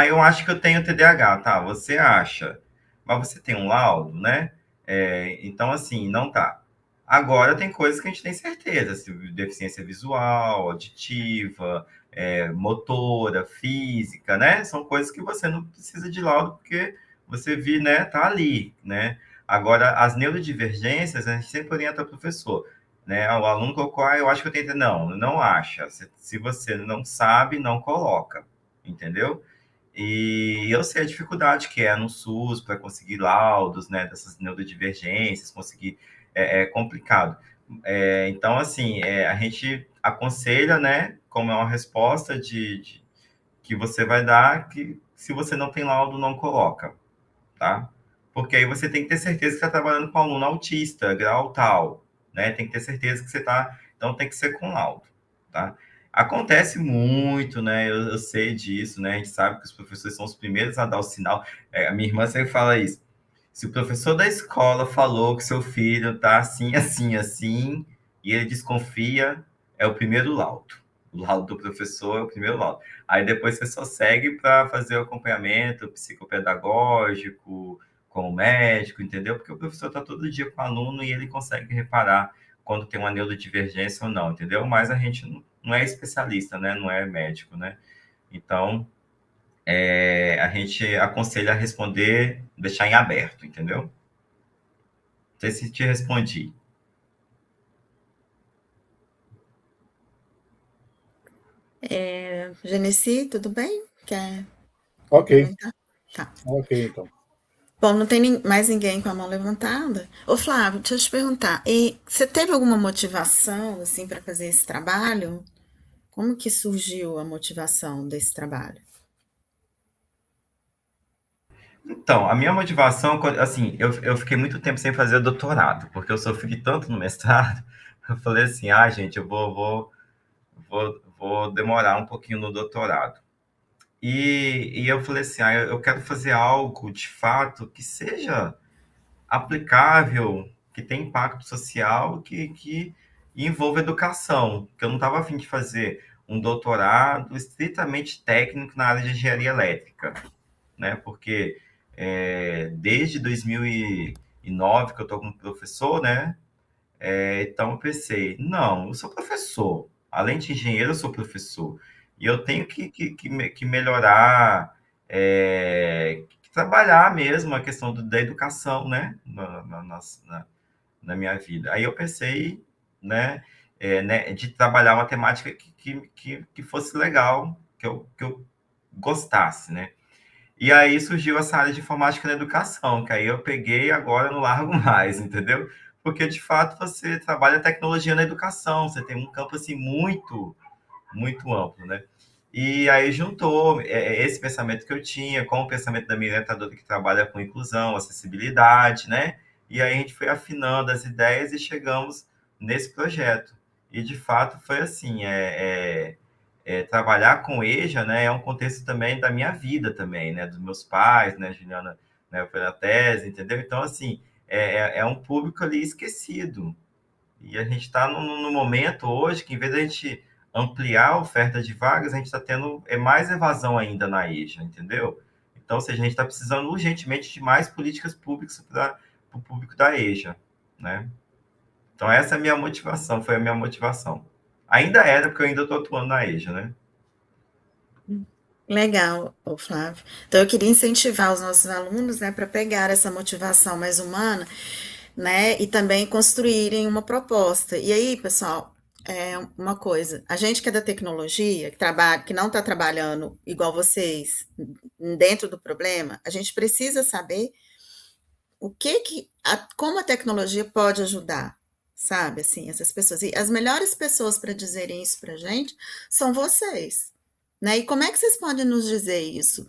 Eu acho que eu tenho TDAH, tá? Você acha, mas você tem um laudo, né? Então, assim, não tá. Agora, tem coisas que a gente tem certeza, se deficiência visual, auditiva, motora, física, né? São coisas que você não precisa de laudo, porque você viu, né? Tá ali, né? Agora, as neurodivergências, a gente sempre orienta o professor, né? O aluno colocou, eu acho que eu tenho. Não acha. Se você não sabe, não coloca, entendeu? E eu sei a dificuldade que é no SUS para conseguir laudos, né, dessas neurodivergências, conseguir é complicado. Então, assim, a gente aconselha, né, como é uma resposta que você vai dar, que se você não tem laudo, não coloca, tá? Porque aí você tem que ter certeza que está trabalhando com aluno autista, grau tal, né? Tem que ter certeza que você está. Então tem que ser com laudo, tá? Acontece muito, né? Eu sei disso, né? A gente sabe que os professores são os primeiros a dar o sinal. A minha irmã sempre fala isso. Se o professor da escola falou que seu filho tá assim, assim, assim, e ele desconfia, é o primeiro laudo. O laudo do professor é o primeiro laudo. Aí depois você só segue para fazer o acompanhamento psicopedagógico, com o médico, entendeu? Porque o professor está todo dia com o aluno e ele consegue reparar quando tem uma neurodivergência ou não, entendeu? Mas a gente não é especialista, né? Não é médico, né? Então, a gente aconselha a responder, deixar em aberto, entendeu? Não sei se te respondi. Genesi, tudo bem? Quer Ok, complementar? Tá. ok, então. Bom, não tem mais ninguém com a mão levantada. Ô, Flávio, deixa eu te perguntar. E você teve alguma motivação, assim, para fazer esse trabalho? Como que surgiu a motivação desse trabalho? Então, a minha motivação, assim, eu fiquei muito tempo sem fazer doutorado, porque eu sofri tanto no mestrado, eu falei assim, gente, eu vou demorar um pouquinho no doutorado. E eu falei assim, eu quero fazer algo de fato que seja aplicável, que tenha impacto social, que envolva educação, que eu não estava a fim de fazer um doutorado estritamente técnico na área de engenharia elétrica, né? Porque desde 2009 que eu estou como professor, né? Então eu pensei, não, eu sou professor. Além de engenheiro, eu sou professor. E eu tenho que melhorar, que trabalhar mesmo a questão da educação, né? Na minha vida. Aí eu pensei, né, de trabalhar uma temática que fosse legal, que eu gostasse, né? E aí surgiu essa área de informática na educação, que aí eu peguei e agora não largo mais, entendeu? Porque de fato você trabalha tecnologia na educação, você tem um campo assim muito, muito amplo, né? E aí juntou esse pensamento que eu tinha com o pensamento da minha orientadora que trabalha com inclusão, acessibilidade, né? E aí a gente foi afinando as ideias e chegamos nesse projeto. E de fato foi assim, trabalhar com EJA, né, é um contexto também da minha vida também, né, dos meus pais, né, Juliana, né, foi na tese, entendeu? Então, assim, é um público ali esquecido. E a gente está no momento hoje que, em vez da gente ampliar a oferta de vagas, a gente está tendo mais evasão ainda na EJA, entendeu? Então, ou seja, a gente está precisando urgentemente de mais políticas públicas para o público da EJA, né? Então, essa é a minha motivação, foi a minha motivação. Ainda era, porque eu ainda estou atuando na EJA, né? Legal, ô Flávio. Então, eu queria incentivar os nossos alunos, né, para pegar essa motivação mais humana, né, e também construírem uma proposta. E aí, pessoal, uma coisa, a gente que é da tecnologia, que trabalha, que não está trabalhando igual vocês, dentro do problema, a gente precisa saber como a tecnologia pode ajudar, sabe, assim, essas pessoas. E as melhores pessoas para dizerem isso para a gente são vocês, né? E como é que vocês podem nos dizer isso?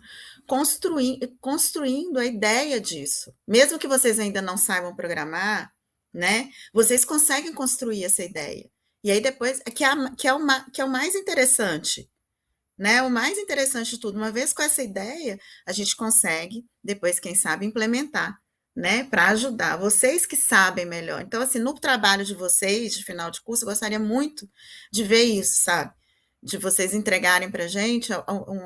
Construindo a ideia disso. Mesmo que vocês ainda não saibam programar, né? Vocês conseguem construir essa ideia. E aí depois, que é o mais interessante, né? O mais interessante de tudo, uma vez com essa ideia, a gente consegue, depois, quem sabe, implementar, né? Para ajudar. Vocês que sabem melhor. Então, assim, no trabalho de vocês, de final de curso, eu gostaria muito de ver isso, sabe? De vocês entregarem para a gente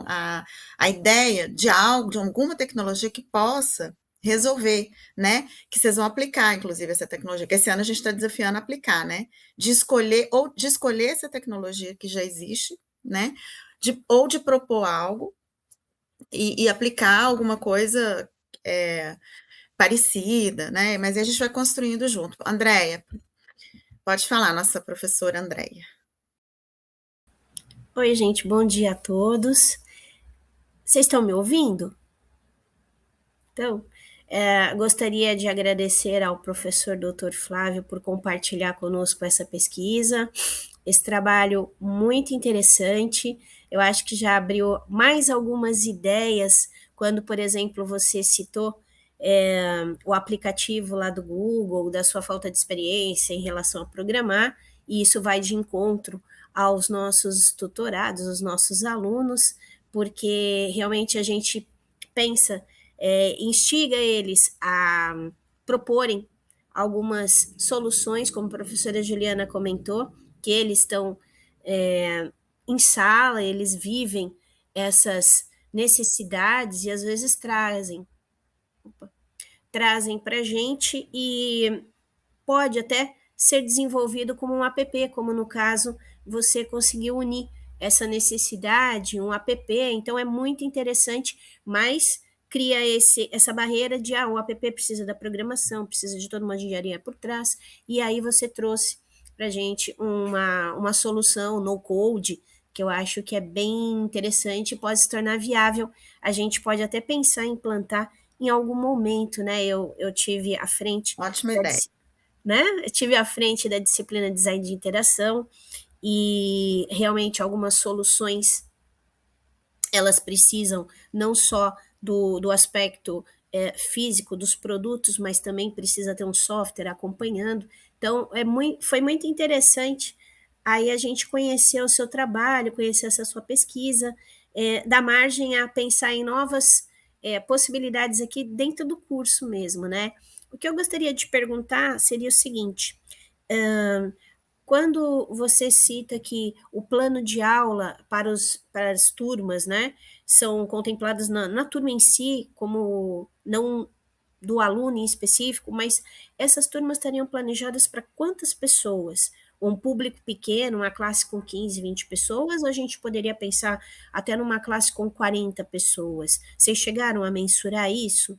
a ideia de algo, de alguma tecnologia que possa resolver, né? Que vocês vão aplicar, inclusive, essa tecnologia, que esse ano a gente está desafiando a aplicar, né? De escolher essa tecnologia que já existe, né? Ou de propor algo e aplicar alguma coisa parecida, né? Mas a gente vai construindo junto. Andréia, pode falar, nossa professora Andréia. Oi, gente, bom dia a todos. Vocês estão me ouvindo? Então, gostaria de agradecer ao professor Dr. Flávio por compartilhar conosco essa pesquisa, esse trabalho muito interessante. Eu acho que já abriu mais algumas ideias, quando, por exemplo, você citou o aplicativo lá do Google, da sua falta de experiência em relação a programar, e isso vai de encontro aos nossos tutorados, aos nossos alunos, porque realmente a gente pensa, instiga eles a proporem algumas soluções, como a professora Juliana comentou, que eles estão em sala, eles vivem essas necessidades e às vezes trazem para a gente e pode até ser desenvolvido como um app, como no caso você conseguiu unir essa necessidade, um app, então é muito interessante, mas cria essa barreira de o app precisa da programação, precisa de toda uma engenharia por trás, e aí você trouxe para a gente uma solução no code, que eu acho que é bem interessante e pode se tornar viável. A gente pode até pensar em implantar em algum momento, né? Eu tive à frente Ótima ideia. né? Eu tive à frente da disciplina Design de Interação e realmente algumas soluções elas precisam não só do aspecto físico dos produtos, mas também precisa ter um software acompanhando. Então, foi muito interessante aí a gente conhecer o seu trabalho, conhecer essa sua pesquisa, dá margem a pensar em novas possibilidades aqui dentro do curso mesmo, né? O que eu gostaria de perguntar seria o seguinte: quando você cita que o plano de aula para as turmas, né, são contempladas na turma em si, como não do aluno em específico, mas essas turmas estariam planejadas para quantas pessoas? Um público pequeno, uma classe com 15, 20 pessoas, ou a gente poderia pensar até numa classe com 40 pessoas? Vocês chegaram a mensurar isso?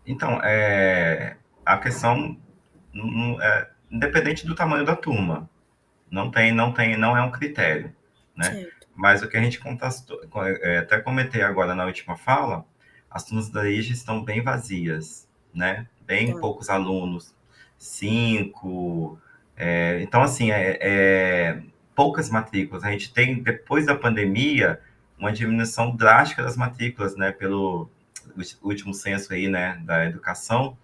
Então, a questão, independente do tamanho da turma, não é um critério, né? Certo. Mas o que a gente até comentei agora na última fala, as turmas da IGE estão bem vazias, né? Bem Tá. poucos alunos, 5. Então, assim, poucas matrículas. A gente tem, depois da pandemia, uma diminuição drástica das matrículas, né? Pelo último censo aí, né? Da educação,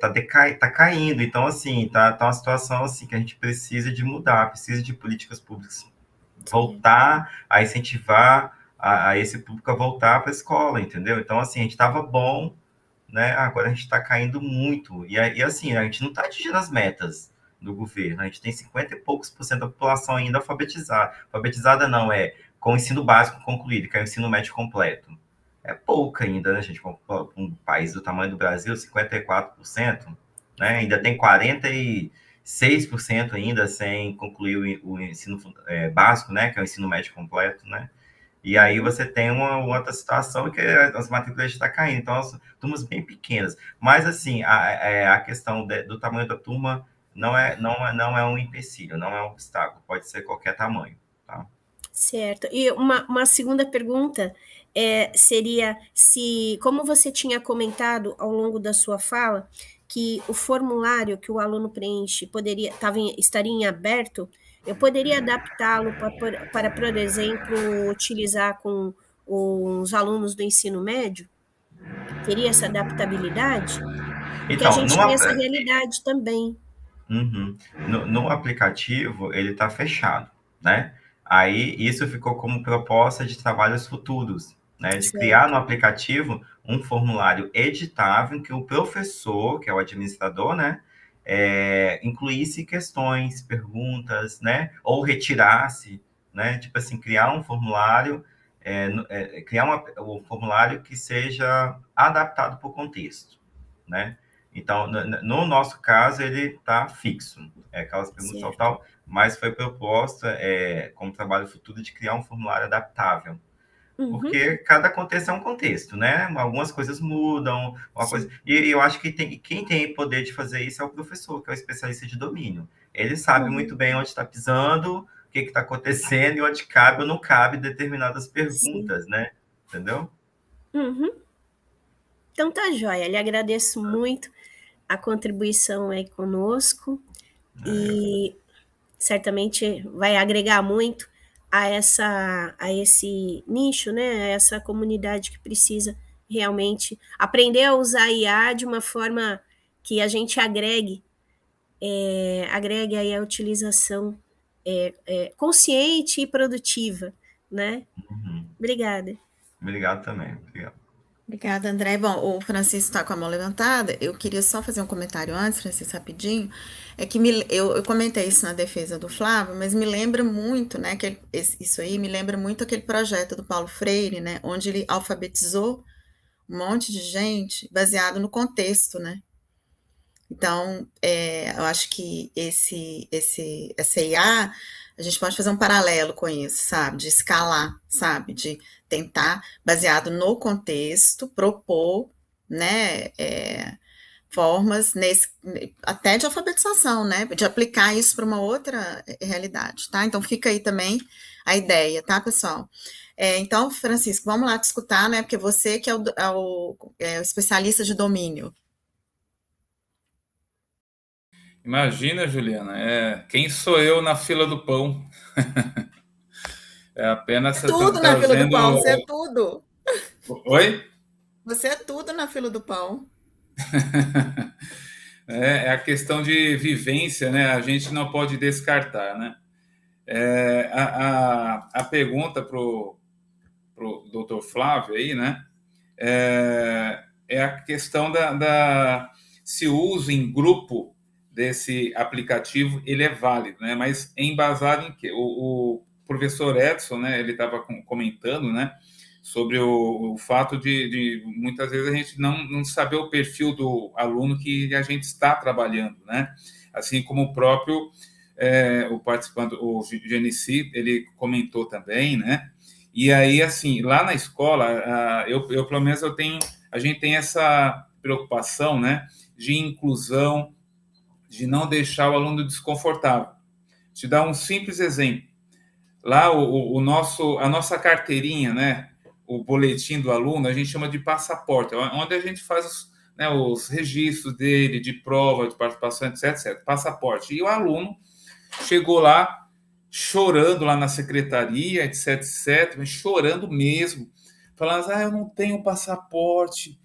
tá caindo. Então, assim, tá uma situação assim que a gente precisa de mudar, precisa de políticas públicas voltar a incentivar a esse público a voltar para a escola, entendeu? Então, assim, a gente estava bom, né? Agora a gente está caindo muito. E assim, a gente não está atingindo as metas do governo. A gente tem 50 e poucos por cento da população ainda alfabetizada. Alfabetizada não, com o ensino básico concluído, que é o ensino médio completo. É pouco ainda, né, gente? Um país do tamanho do Brasil, 54%, né? Ainda tem 46% ainda sem concluir o ensino básico, né? Que é o ensino médio completo, né? E aí você tem uma outra situação que as matrículas estão caindo. Então, as turmas bem pequenas. Mas, assim, a questão do tamanho da turma não é um empecilho, não é um obstáculo. Pode ser qualquer tamanho, tá? Certo. E uma segunda pergunta seria se, como você tinha comentado ao longo da sua fala, que o formulário que o aluno preenche estaria em aberto, eu poderia adaptá-lo para, por exemplo, utilizar com os alunos do ensino médio? Teria essa adaptabilidade? Porque a Então, gente tem essa realidade também. Uhum. No aplicativo, ele está fechado, né? Aí, isso ficou como proposta de trabalhos futuros, né? De criar no Certo. aplicativo um formulário editável em que o professor, que é o administrador, né? Incluísse questões, perguntas, né? Ou retirasse, né? Tipo assim, criar um formulário, um formulário que seja adaptado para o contexto, né? Então, no nosso caso, ele está fixo. Aquelas perguntas Certo. tal, mas foi proposta, como trabalho futuro, de criar um formulário adaptável. porque cada contexto é um contexto, né? Algumas coisas mudam, e eu acho que quem tem poder de fazer isso é o professor, que é o especialista de domínio. Ele sabe muito bem onde está pisando, o que está acontecendo e onde cabe ou não cabe determinadas perguntas, né? Entendeu? Então tá joia, lhe agradeço muito a contribuição aí conosco e certamente vai agregar muito a esse nicho, né? A essa comunidade que precisa realmente aprender a usar IA de uma forma que a gente agregue aí a utilização consciente e produtiva, né? Obrigada. Obrigado também. Obrigado. Obrigada, André. Bom, o Francisco está com a mão levantada. Eu queria só fazer um comentário antes, Francisco, rapidinho. É que eu comentei isso na defesa do Flávio, mas me lembra muito, né? Isso aí me lembra muito aquele projeto do Paulo Freire, né? Onde ele alfabetizou um monte de gente baseado no contexto, né? Então, eu acho que essa IA, a gente pode fazer um paralelo com isso, sabe? De escalar, sabe? De tentar, baseado no contexto, propor, né? Formas até de alfabetização, né? De aplicar isso para uma outra realidade, tá? Então, fica aí também a ideia, tá, pessoal? Então, Francisco, vamos lá te escutar, né? Porque você que é o especialista de domínio. Imagina, Juliana, quem sou eu na fila do pão? É apenas É tudo na fila do pão, você é tudo. Oi? Você é tudo na fila do pão. É a questão de vivência, né? A gente não pode descartar, né? A pergunta para o doutor Flávio aí, né? É a questão se o uso em grupo desse aplicativo ele é válido, né? Mas é embasado em que o professor Edson, né? Ele estava comentando, né? Sobre o fato de muitas vezes a gente não saber o perfil do aluno que a gente está trabalhando, né? Assim como o próprio o participante, o Genici, ele comentou também, né? E aí, assim, lá na escola, eu pelo menos a gente tem essa preocupação, né? De inclusão, de não deixar o aluno desconfortável. Te dar um simples exemplo. Lá, a nossa carteirinha, né? O boletim do aluno, a gente chama de passaporte, onde a gente faz os registros dele, de prova, de participação, etc. Passaporte. E o aluno chegou lá chorando lá na secretaria, etc, mas chorando mesmo, falando, eu não tenho passaporte,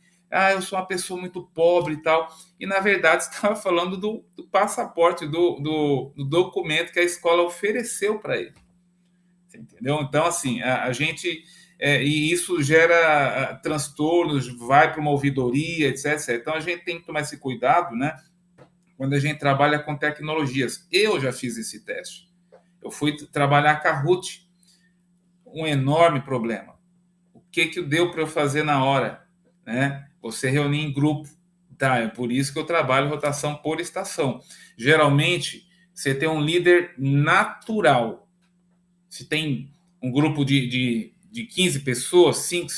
eu sou uma pessoa muito pobre e tal. E, na verdade, estava falando do passaporte, do documento que a escola ofereceu para ele. Entendeu? Então, assim, a gente... e isso gera transtornos, vai para uma ouvidoria, etc. Então, a gente tem que tomar esse cuidado, né? Quando a gente trabalha com tecnologias. Eu já fiz esse teste. Eu fui trabalhar com a Ruth. Um enorme problema. O que deu para eu fazer na hora? Né? Você reunir em grupo. Tá, é por isso que eu trabalho rotação por estação. Geralmente, você tem um líder natural. Se tem um grupo de 15 pessoas, 5.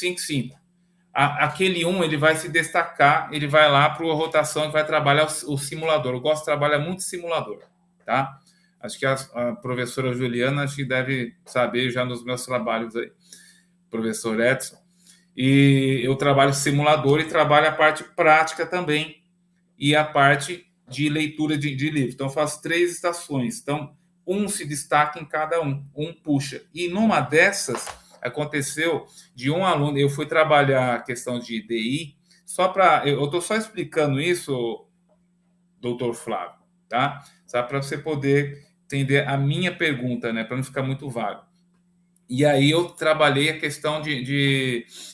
Aquele ele vai se destacar, ele vai lá para a rotação e vai trabalhar o simulador. Eu gosto de trabalhar muito simulador, tá? Acho que a professora Juliana acho que deve saber já nos meus trabalhos aí, professor Edson. E eu trabalho simulador e trabalho a parte prática também e a parte de leitura de livro. Então, eu faço 3 estações. Então, um se destaca em cada um puxa. E numa dessas, aconteceu de um aluno, eu fui trabalhar a questão de DI, eu estou só explicando isso, doutor Flávio, tá? Só para você poder entender a minha pergunta, né? Para não ficar muito vago. E aí eu trabalhei a questão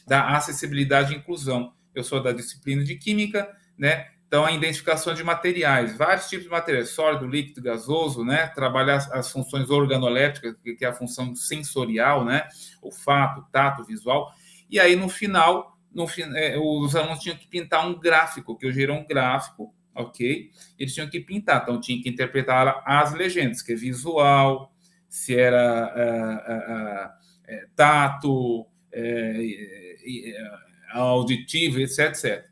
da acessibilidade e inclusão. Eu sou da disciplina de Química, né? Então, a identificação de materiais, vários tipos de materiais, sólido, líquido, gasoso, né? Trabalhar as funções organolépticas, que é a função sensorial, né? Olfato, tato, visual. E aí, no final, os alunos tinham que pintar um gráfico, que eu gerei um gráfico, ok? Eles tinham que pintar, então tinha que interpretar as legendas, que é visual, se era tato, auditivo, etc.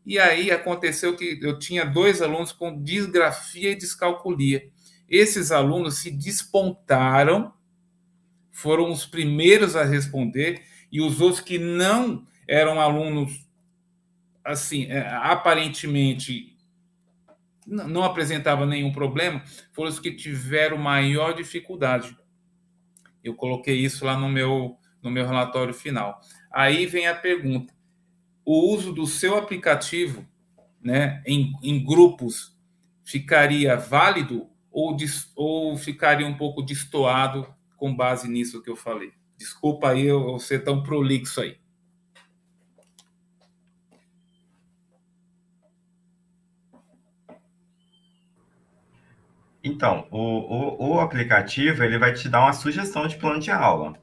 E aí aconteceu que eu tinha 2 alunos com disgrafia e descalculia. Esses alunos se despontaram, foram os primeiros a responder, e os outros que não eram alunos, assim, aparentemente não apresentavam nenhum problema, foram os que tiveram maior dificuldade. Eu coloquei isso lá no meu relatório final. Aí vem a pergunta: o uso do seu aplicativo, né, em grupos ficaria válido ou ficaria um pouco destoado com base nisso que eu falei? Desculpa aí eu ser tão prolixo aí. Então, o aplicativo ele vai te dar uma sugestão de plano de aula.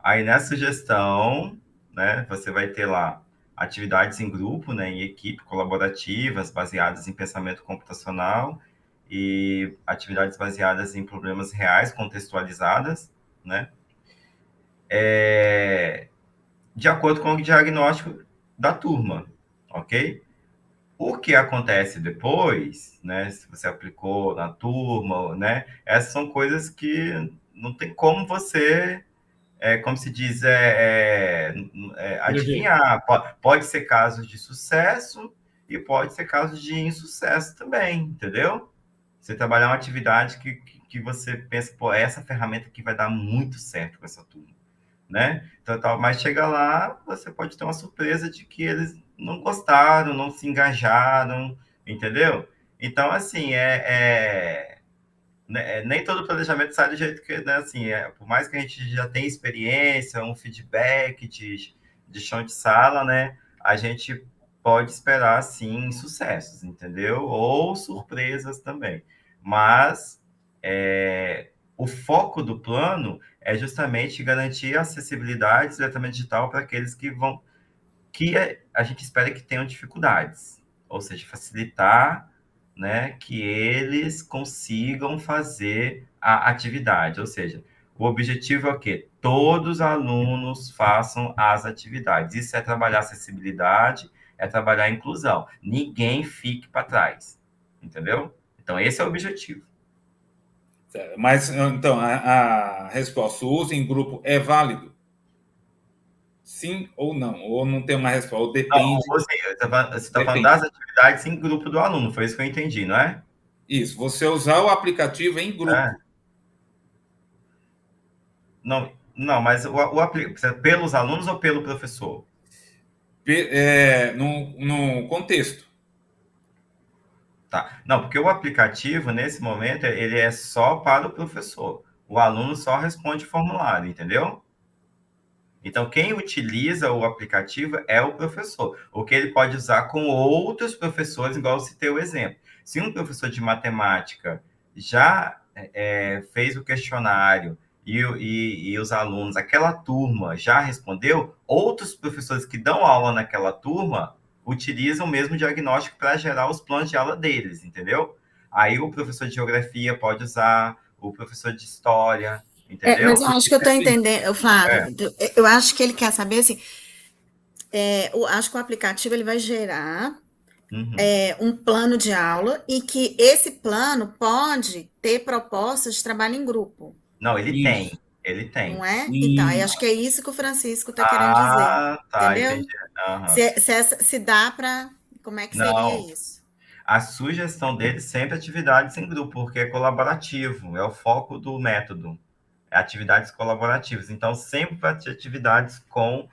Aí nessa sugestão, né, você vai ter lá atividades em grupo, né, em equipe, colaborativas, baseadas em pensamento computacional e atividades baseadas em problemas reais, contextualizadas, né, de acordo com o diagnóstico da turma, ok? O que acontece depois, né, se você aplicou na turma, né, essas são coisas que não tem como você, como se diz, adivinhar. Pode ser casos de sucesso e pode ser casos de insucesso também, entendeu? Você trabalhar uma atividade que você pensa, pô, essa ferramenta aqui vai dar muito certo com essa turma, né? Então, mas chega lá, você pode ter uma surpresa de que eles não gostaram, não se engajaram, entendeu? Então, assim, nem todo planejamento sai do jeito que, né, assim, por mais que a gente já tenha experiência, um feedback de chão de sala, né, a gente pode esperar, sim, sucessos, entendeu? Ou surpresas também. Mas o foco do plano é justamente garantir a acessibilidade do letramento digital para aqueles que a gente espera que tenham dificuldades, ou seja, facilitar, né, que eles consigam fazer a atividade, ou seja, o objetivo é o quê? Todos os alunos façam as atividades. Isso é trabalhar acessibilidade, é trabalhar a inclusão. Ninguém fique para trás, entendeu? Então, esse é o objetivo. Mas, então, a resposta, o uso em grupo é válido? Sim ou não? Ou não tem uma resposta? Ou depende? Não, você está falando das atividades em grupo do aluno, foi isso que eu entendi, não é? Isso, você usar o aplicativo em grupo. Não, mas pelos alunos ou pelo professor? No contexto. Tá. Não, porque o aplicativo, nesse momento, ele é só para o professor. O aluno só responde formulário, entendeu? Então, quem utiliza o aplicativo é o professor. O que ele pode usar com outros professores, igual eu citei o exemplo. Se um professor de matemática já fez o questionário e os alunos, aquela turma já respondeu, outros professores que dão aula naquela turma utilizam o mesmo diagnóstico para gerar os planos de aula deles, entendeu? Aí o professor de geografia pode usar, o professor de história, entendeu? Mas eu acho que eu estou entendendo, Flávio, eu acho que ele quer saber assim, eu acho que o aplicativo ele vai gerar um plano de aula e que esse plano pode ter propostas de trabalho em grupo. Não, ele tem. Não é? Então, eu acho que é isso que o Francisco está querendo dizer. Tá, entendeu? Entendi. Se dá para... Como é que seria isso? A sugestão dele sempre atividades em grupo, porque é colaborativo, é o foco do método. É atividades colaborativas. Então, sempre vai ter atividades com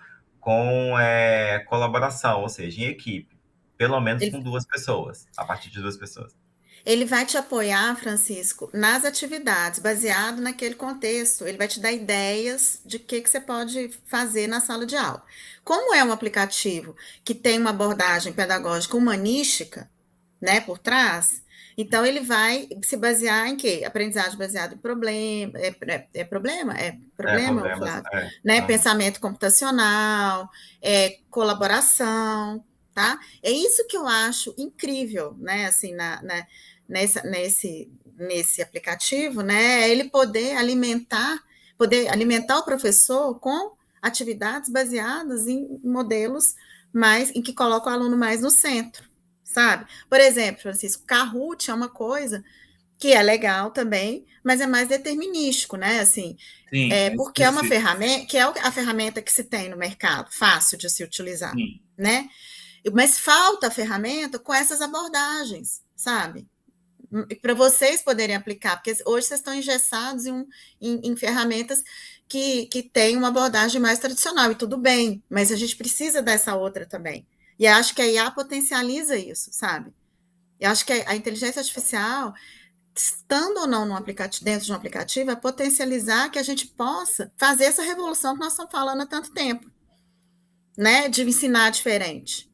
colaboração, ou seja, em equipe. Pelo menos com 2 pessoas, a partir de 2 pessoas. Ele vai te apoiar, Francisco, nas atividades, baseado naquele contexto. Ele vai te dar ideias de que você pode fazer na sala de aula. Como é um aplicativo que tem uma abordagem pedagógica humanística, né, por trás, então ele vai se basear em quê? Aprendizagem baseada em problema, Flávio? Né? Pensamento computacional, colaboração, tá? É isso que eu acho incrível, né, assim, nesse aplicativo, né, ele poder alimentar o professor com atividades baseadas em modelos mais em que colocam o aluno mais no centro, sabe? Por exemplo, Francisco, Kahoot é uma coisa que é legal também, mas é mais determinístico, né? Assim, Sim, porque é uma específico. ferramenta, que é a ferramenta que se tem no mercado, fácil de se utilizar, Sim. né? Mas falta a ferramenta com essas abordagens, sabe? Para vocês poderem aplicar, porque hoje vocês estão engessados em ferramentas que têm uma abordagem mais tradicional, e tudo bem, mas a gente precisa dessa outra também. E acho que a IA potencializa isso, sabe? Eu acho que a inteligência artificial, estando ou não no aplicativo, dentro de um aplicativo, é potencializar que a gente possa fazer essa revolução que nós estamos falando há tanto tempo, né? De ensinar diferente.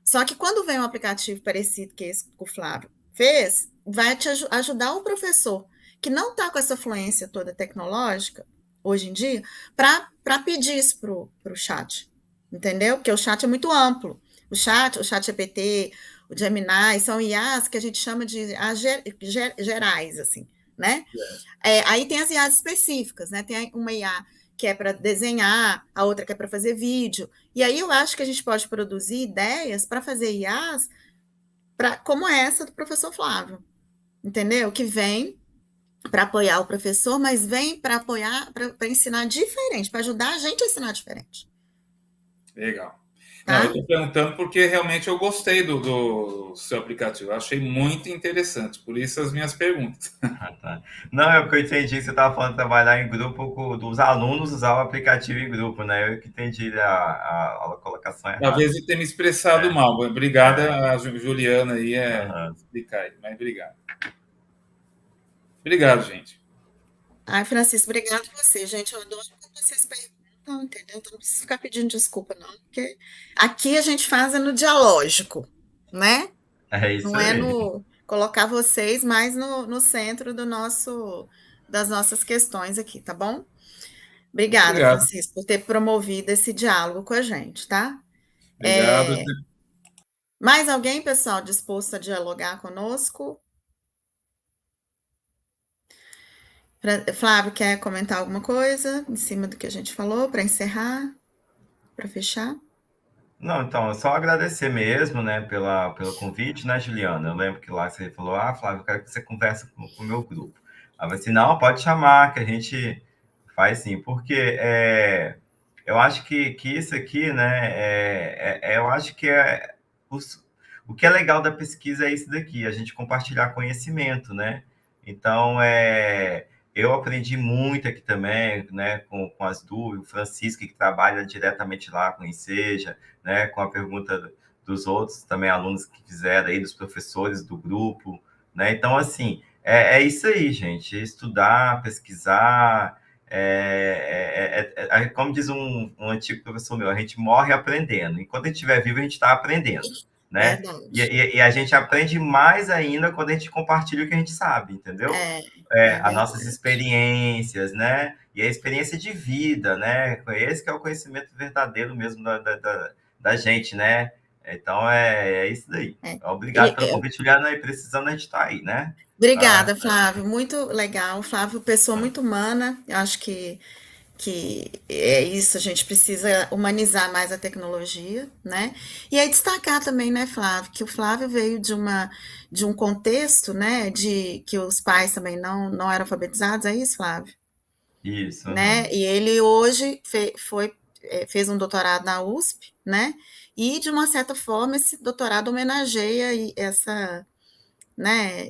Só que quando vem um aplicativo parecido que esse que o Flávio fez, vai te ajudar o professor que não está com essa fluência toda tecnológica, hoje em dia, para pedir isso para o chat, entendeu? Porque o chat é muito amplo. O chat GPT, o Gemini, são IAs que a gente chama de IAs gerais, assim, né? Aí tem as IAs específicas, né? Tem uma IA que é para desenhar, a outra que é para fazer vídeo. E aí eu acho que a gente pode produzir ideias para fazer IAs como essa do professor Flávio, entendeu? Que vem para apoiar o professor, mas vem para apoiar, para ensinar diferente, para ajudar a gente a ensinar diferente. Legal. Tá? Não, eu estou perguntando porque realmente eu gostei do seu aplicativo. Eu achei muito interessante, por isso as minhas perguntas. Tá. Não, é porque eu entendi que você estava falando de trabalhar em grupo, dos alunos usar o aplicativo em grupo, né? Eu que entendi a colocação errada. Talvez eu tenha me expressado mal. Obrigada, a Juliana aí, explicar aí, mas obrigado. Obrigado, gente. Ai, Francisco, obrigado a você, gente. Eu adoro quando vocês perguntam, entendeu? Então não precisa ficar pedindo desculpa, não, porque aqui a gente faz no dialógico, né? É isso não é aí. no colocar vocês mais no centro das nossas questões aqui, tá bom? Obrigada, Obrigado. Francisco, por ter promovido esse diálogo com a gente, tá? Obrigado. Mais alguém, pessoal, disposto a dialogar conosco? Flávio, quer comentar alguma coisa em cima do que a gente falou, para encerrar, para fechar? Não, então, é só agradecer mesmo, né, pelo convite, né, Juliana? Eu lembro que lá você falou, Flávio, eu quero que você converse com o meu grupo. Aí eu falei assim, não, pode chamar, que a gente faz sim, porque eu acho que isso aqui, né, eu acho que o que é legal da pesquisa é isso daqui, a gente compartilhar conhecimento, né? Então, eu aprendi muito aqui também, né, com as dúvidas, o Francisco, que trabalha diretamente lá com o Enseja, né, com a pergunta dos outros também alunos que fizeram aí, dos professores do grupo, né? Então, assim, é isso aí, gente, estudar, pesquisar, como diz um antigo professor meu, a gente morre aprendendo, enquanto a gente estiver vivo, a gente está aprendendo, né? E a gente aprende mais ainda quando a gente compartilha o que a gente sabe, entendeu? As nossas experiências, né? E a experiência de vida, né? Esse que é o conhecimento verdadeiro mesmo da gente, né? Então, é isso daí. Obrigado pelo convite, Juliana, e precisando a gente estar aí, né? Obrigada, Flávio. Muito legal. Flávio, pessoa muito humana. Eu acho que é isso, a gente precisa humanizar mais a tecnologia, né? E aí destacar também, né, Flávio, que o Flávio veio de um contexto, né, de que os pais também não eram alfabetizados, é isso, Flávio? Isso. Né? E ele hoje fez um doutorado na USP, né? E, de uma certa forma, esse doutorado homenageia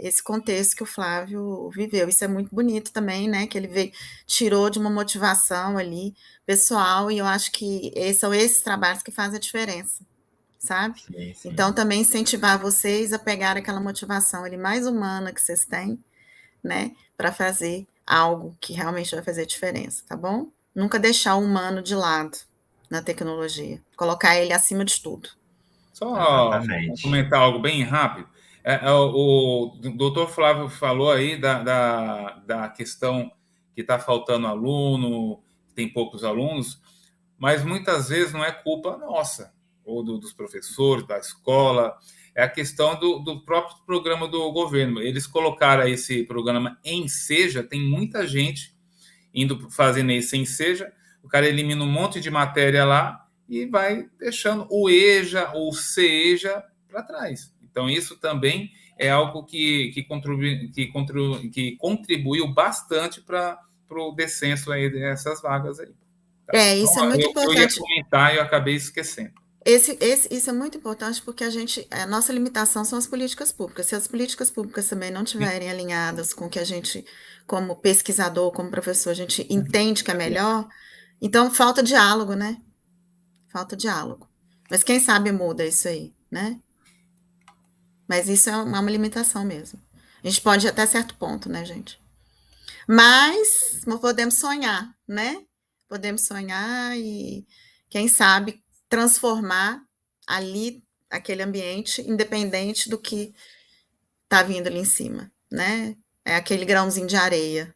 esse contexto que o Flávio viveu. Isso é muito bonito também, né? Que ele tirou de uma motivação ali pessoal, e eu acho que são esses trabalhos que fazem a diferença, sabe? Sim. Então, também incentivar vocês a pegar aquela motivação ali mais humana que vocês têm, né? Para fazer algo que realmente vai fazer diferença, tá bom? Nunca deixar o humano de lado na tecnologia, colocar ele acima de tudo. Só comentar algo bem rápido. O doutor Flávio falou aí da questão que está faltando aluno, tem poucos alunos, mas muitas vezes não é culpa nossa, ou dos professores, da escola, é a questão do próprio programa do governo. Eles colocaram esse programa Enseja, tem muita gente fazendo esse Enseja, o cara elimina um monte de matéria lá e vai deixando o EJA ou o CEJA para trás. Então, isso também é algo que contribuiu bastante para o descenso aí dessas vagas aí. Tá? Isso é Então, muito eu ia importante. comentar e eu acabei esquecendo. Isso é muito importante porque a nossa limitação são as políticas públicas. Se as políticas públicas também não estiverem alinhadas com o que a gente, como pesquisador, como professor, a gente entende que é melhor, então falta diálogo, né? Falta diálogo. Mas quem sabe muda isso aí, né? Mas isso é uma limitação mesmo. A gente pode ir até certo ponto, né, gente? Mas podemos sonhar, né? Podemos sonhar e, quem sabe, transformar ali aquele ambiente, independente do que está vindo ali em cima, né? É aquele grãozinho de areia,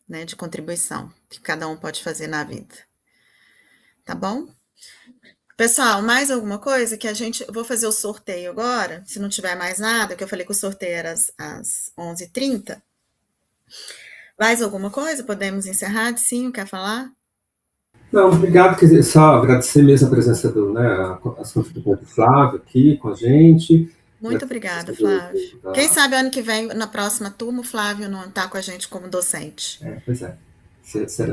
né, de contribuição que cada um pode fazer na vida. Tá bom? Pessoal, mais alguma coisa que eu vou fazer o sorteio agora, se não tiver mais nada, que eu falei que o sorteio era às 11h30. Mais alguma coisa? Podemos encerrar? Sim, quer falar? Não, obrigado. Quer dizer, só agradecer mesmo a presença as contribuições do Flávio aqui com a gente. Muito obrigada, Flávio. Quem sabe ano que vem, na próxima turma, o Flávio não está com a gente como docente. Pois é.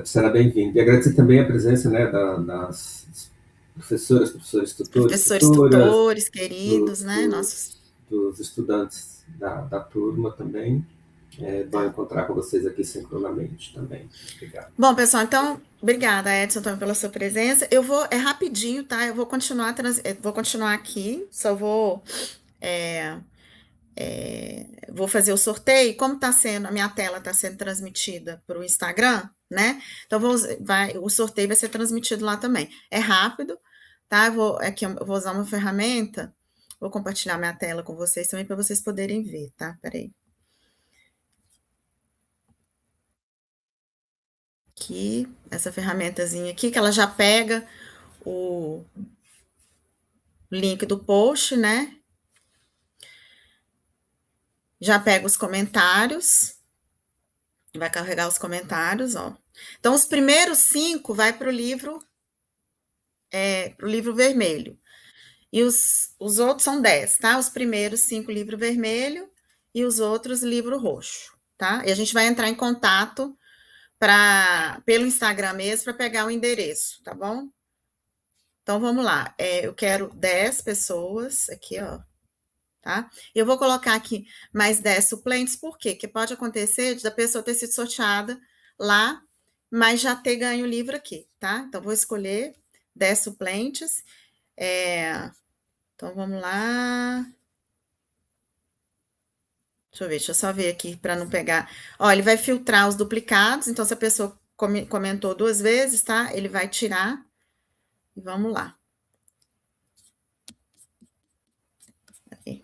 Será bem-vindo. E agradecer também a presença, né, das professores, tutores, queridos, né? Dos estudantes da turma também. Vão encontrar com vocês aqui sincronamente também. Obrigado. Bom, pessoal, então, obrigada, Edson, também pela sua presença. É rapidinho, tá? Eu vou continuar aqui, só vou vou fazer o sorteio. Como está sendo, a minha tela está sendo transmitida para o Instagram, né? Então, o sorteio vai ser transmitido lá também. É rápido, tá? Eu vou usar uma ferramenta, vou compartilhar minha tela com vocês também para vocês poderem ver, tá? Peraí. Aqui, essa ferramentazinha aqui, que ela já pega o link do post, né? Já pega os comentários, vai carregar os comentários, ó. Então, os primeiros 5 vai para o livro vermelho. E os outros são 10, tá? Os primeiros 5 livro vermelho e os outros livro roxo, tá? E a gente vai entrar em contato pelo Instagram mesmo para pegar o endereço, tá bom? Então, vamos lá. Eu quero 10 pessoas aqui, ó. Tá? Eu vou colocar aqui mais 10 suplentes, por quê? Porque pode acontecer da pessoa ter sido sorteada lá, mas já ter ganho o livro aqui, tá? Então, vou escolher 10 suplentes. Então, vamos lá. Deixa eu só ver aqui para não pegar. Ó, ele vai filtrar os duplicados, então se a pessoa comentou 2 vezes, tá? Ele vai tirar. E vamos lá. Aqui.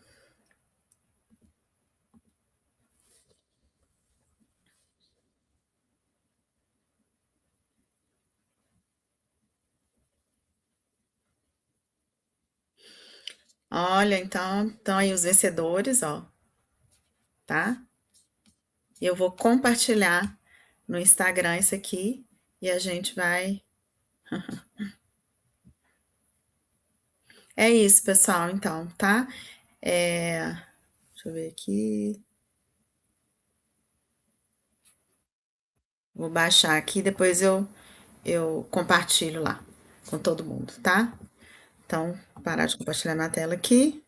Olha, então aí os vencedores, ó. Tá? Eu vou compartilhar no Instagram isso aqui e a gente vai. É isso, pessoal, então, tá? Deixa eu ver aqui. Vou baixar aqui, depois eu compartilho lá com todo mundo, tá? Então, parar de compartilhar minha tela aqui.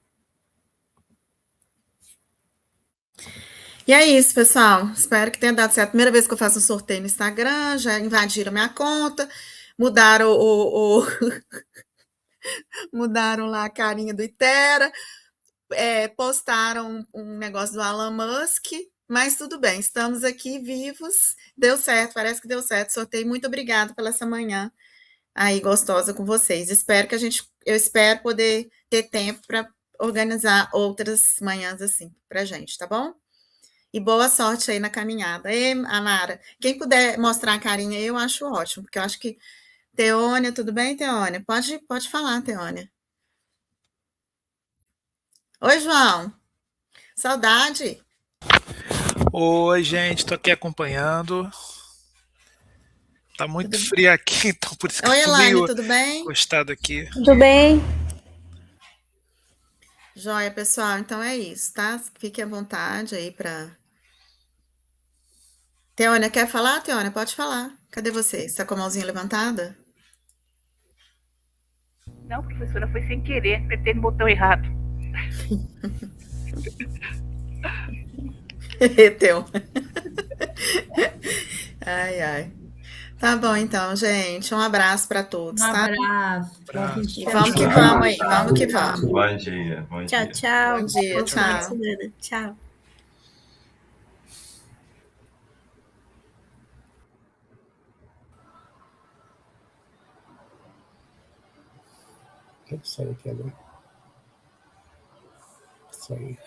E é isso, pessoal. Espero que tenha dado certo. Primeira vez que eu faço um sorteio no Instagram, já invadiram minha conta, mudaram mudaram lá a carinha do Itera, postaram um negócio do Elon Musk, mas tudo bem, estamos aqui vivos. Deu certo, parece que deu certo. Sorteio, muito obrigada pela essa manhã aí gostosa com vocês. Eu espero poder ter tempo para organizar outras manhãs assim pra gente, tá bom? E boa sorte aí na caminhada. Ei, Amara, quem puder mostrar a carinha, eu acho ótimo, porque eu acho que Teônia, tudo bem, Teônia? Pode falar, Teônia. Oi, João. Saudade. Oi, gente, tô aqui acompanhando. Tá muito Tudo... frio aqui, então por isso que Oi, eu tô Elaine, meio tudo bem? encostado aqui. Tudo bem? Joia, pessoal, então é isso, tá? Fique à vontade aí para... Teônia, quer falar, Teônia? Pode falar. Cadê você? Está com a mãozinha levantada? Não, professora, foi sem querer, apertei no botão errado. Teu. Ai, ai. Tá bom, então, gente. Um abraço para todos, Um tá? abraço. E vamos que vamos aí. Vamos que vamos. Bom dia, bom Tchau, dia. tchau. Bom dia, Bom final de tchau. semana. Tchau. Deixa eu sair aqui agora. Sair.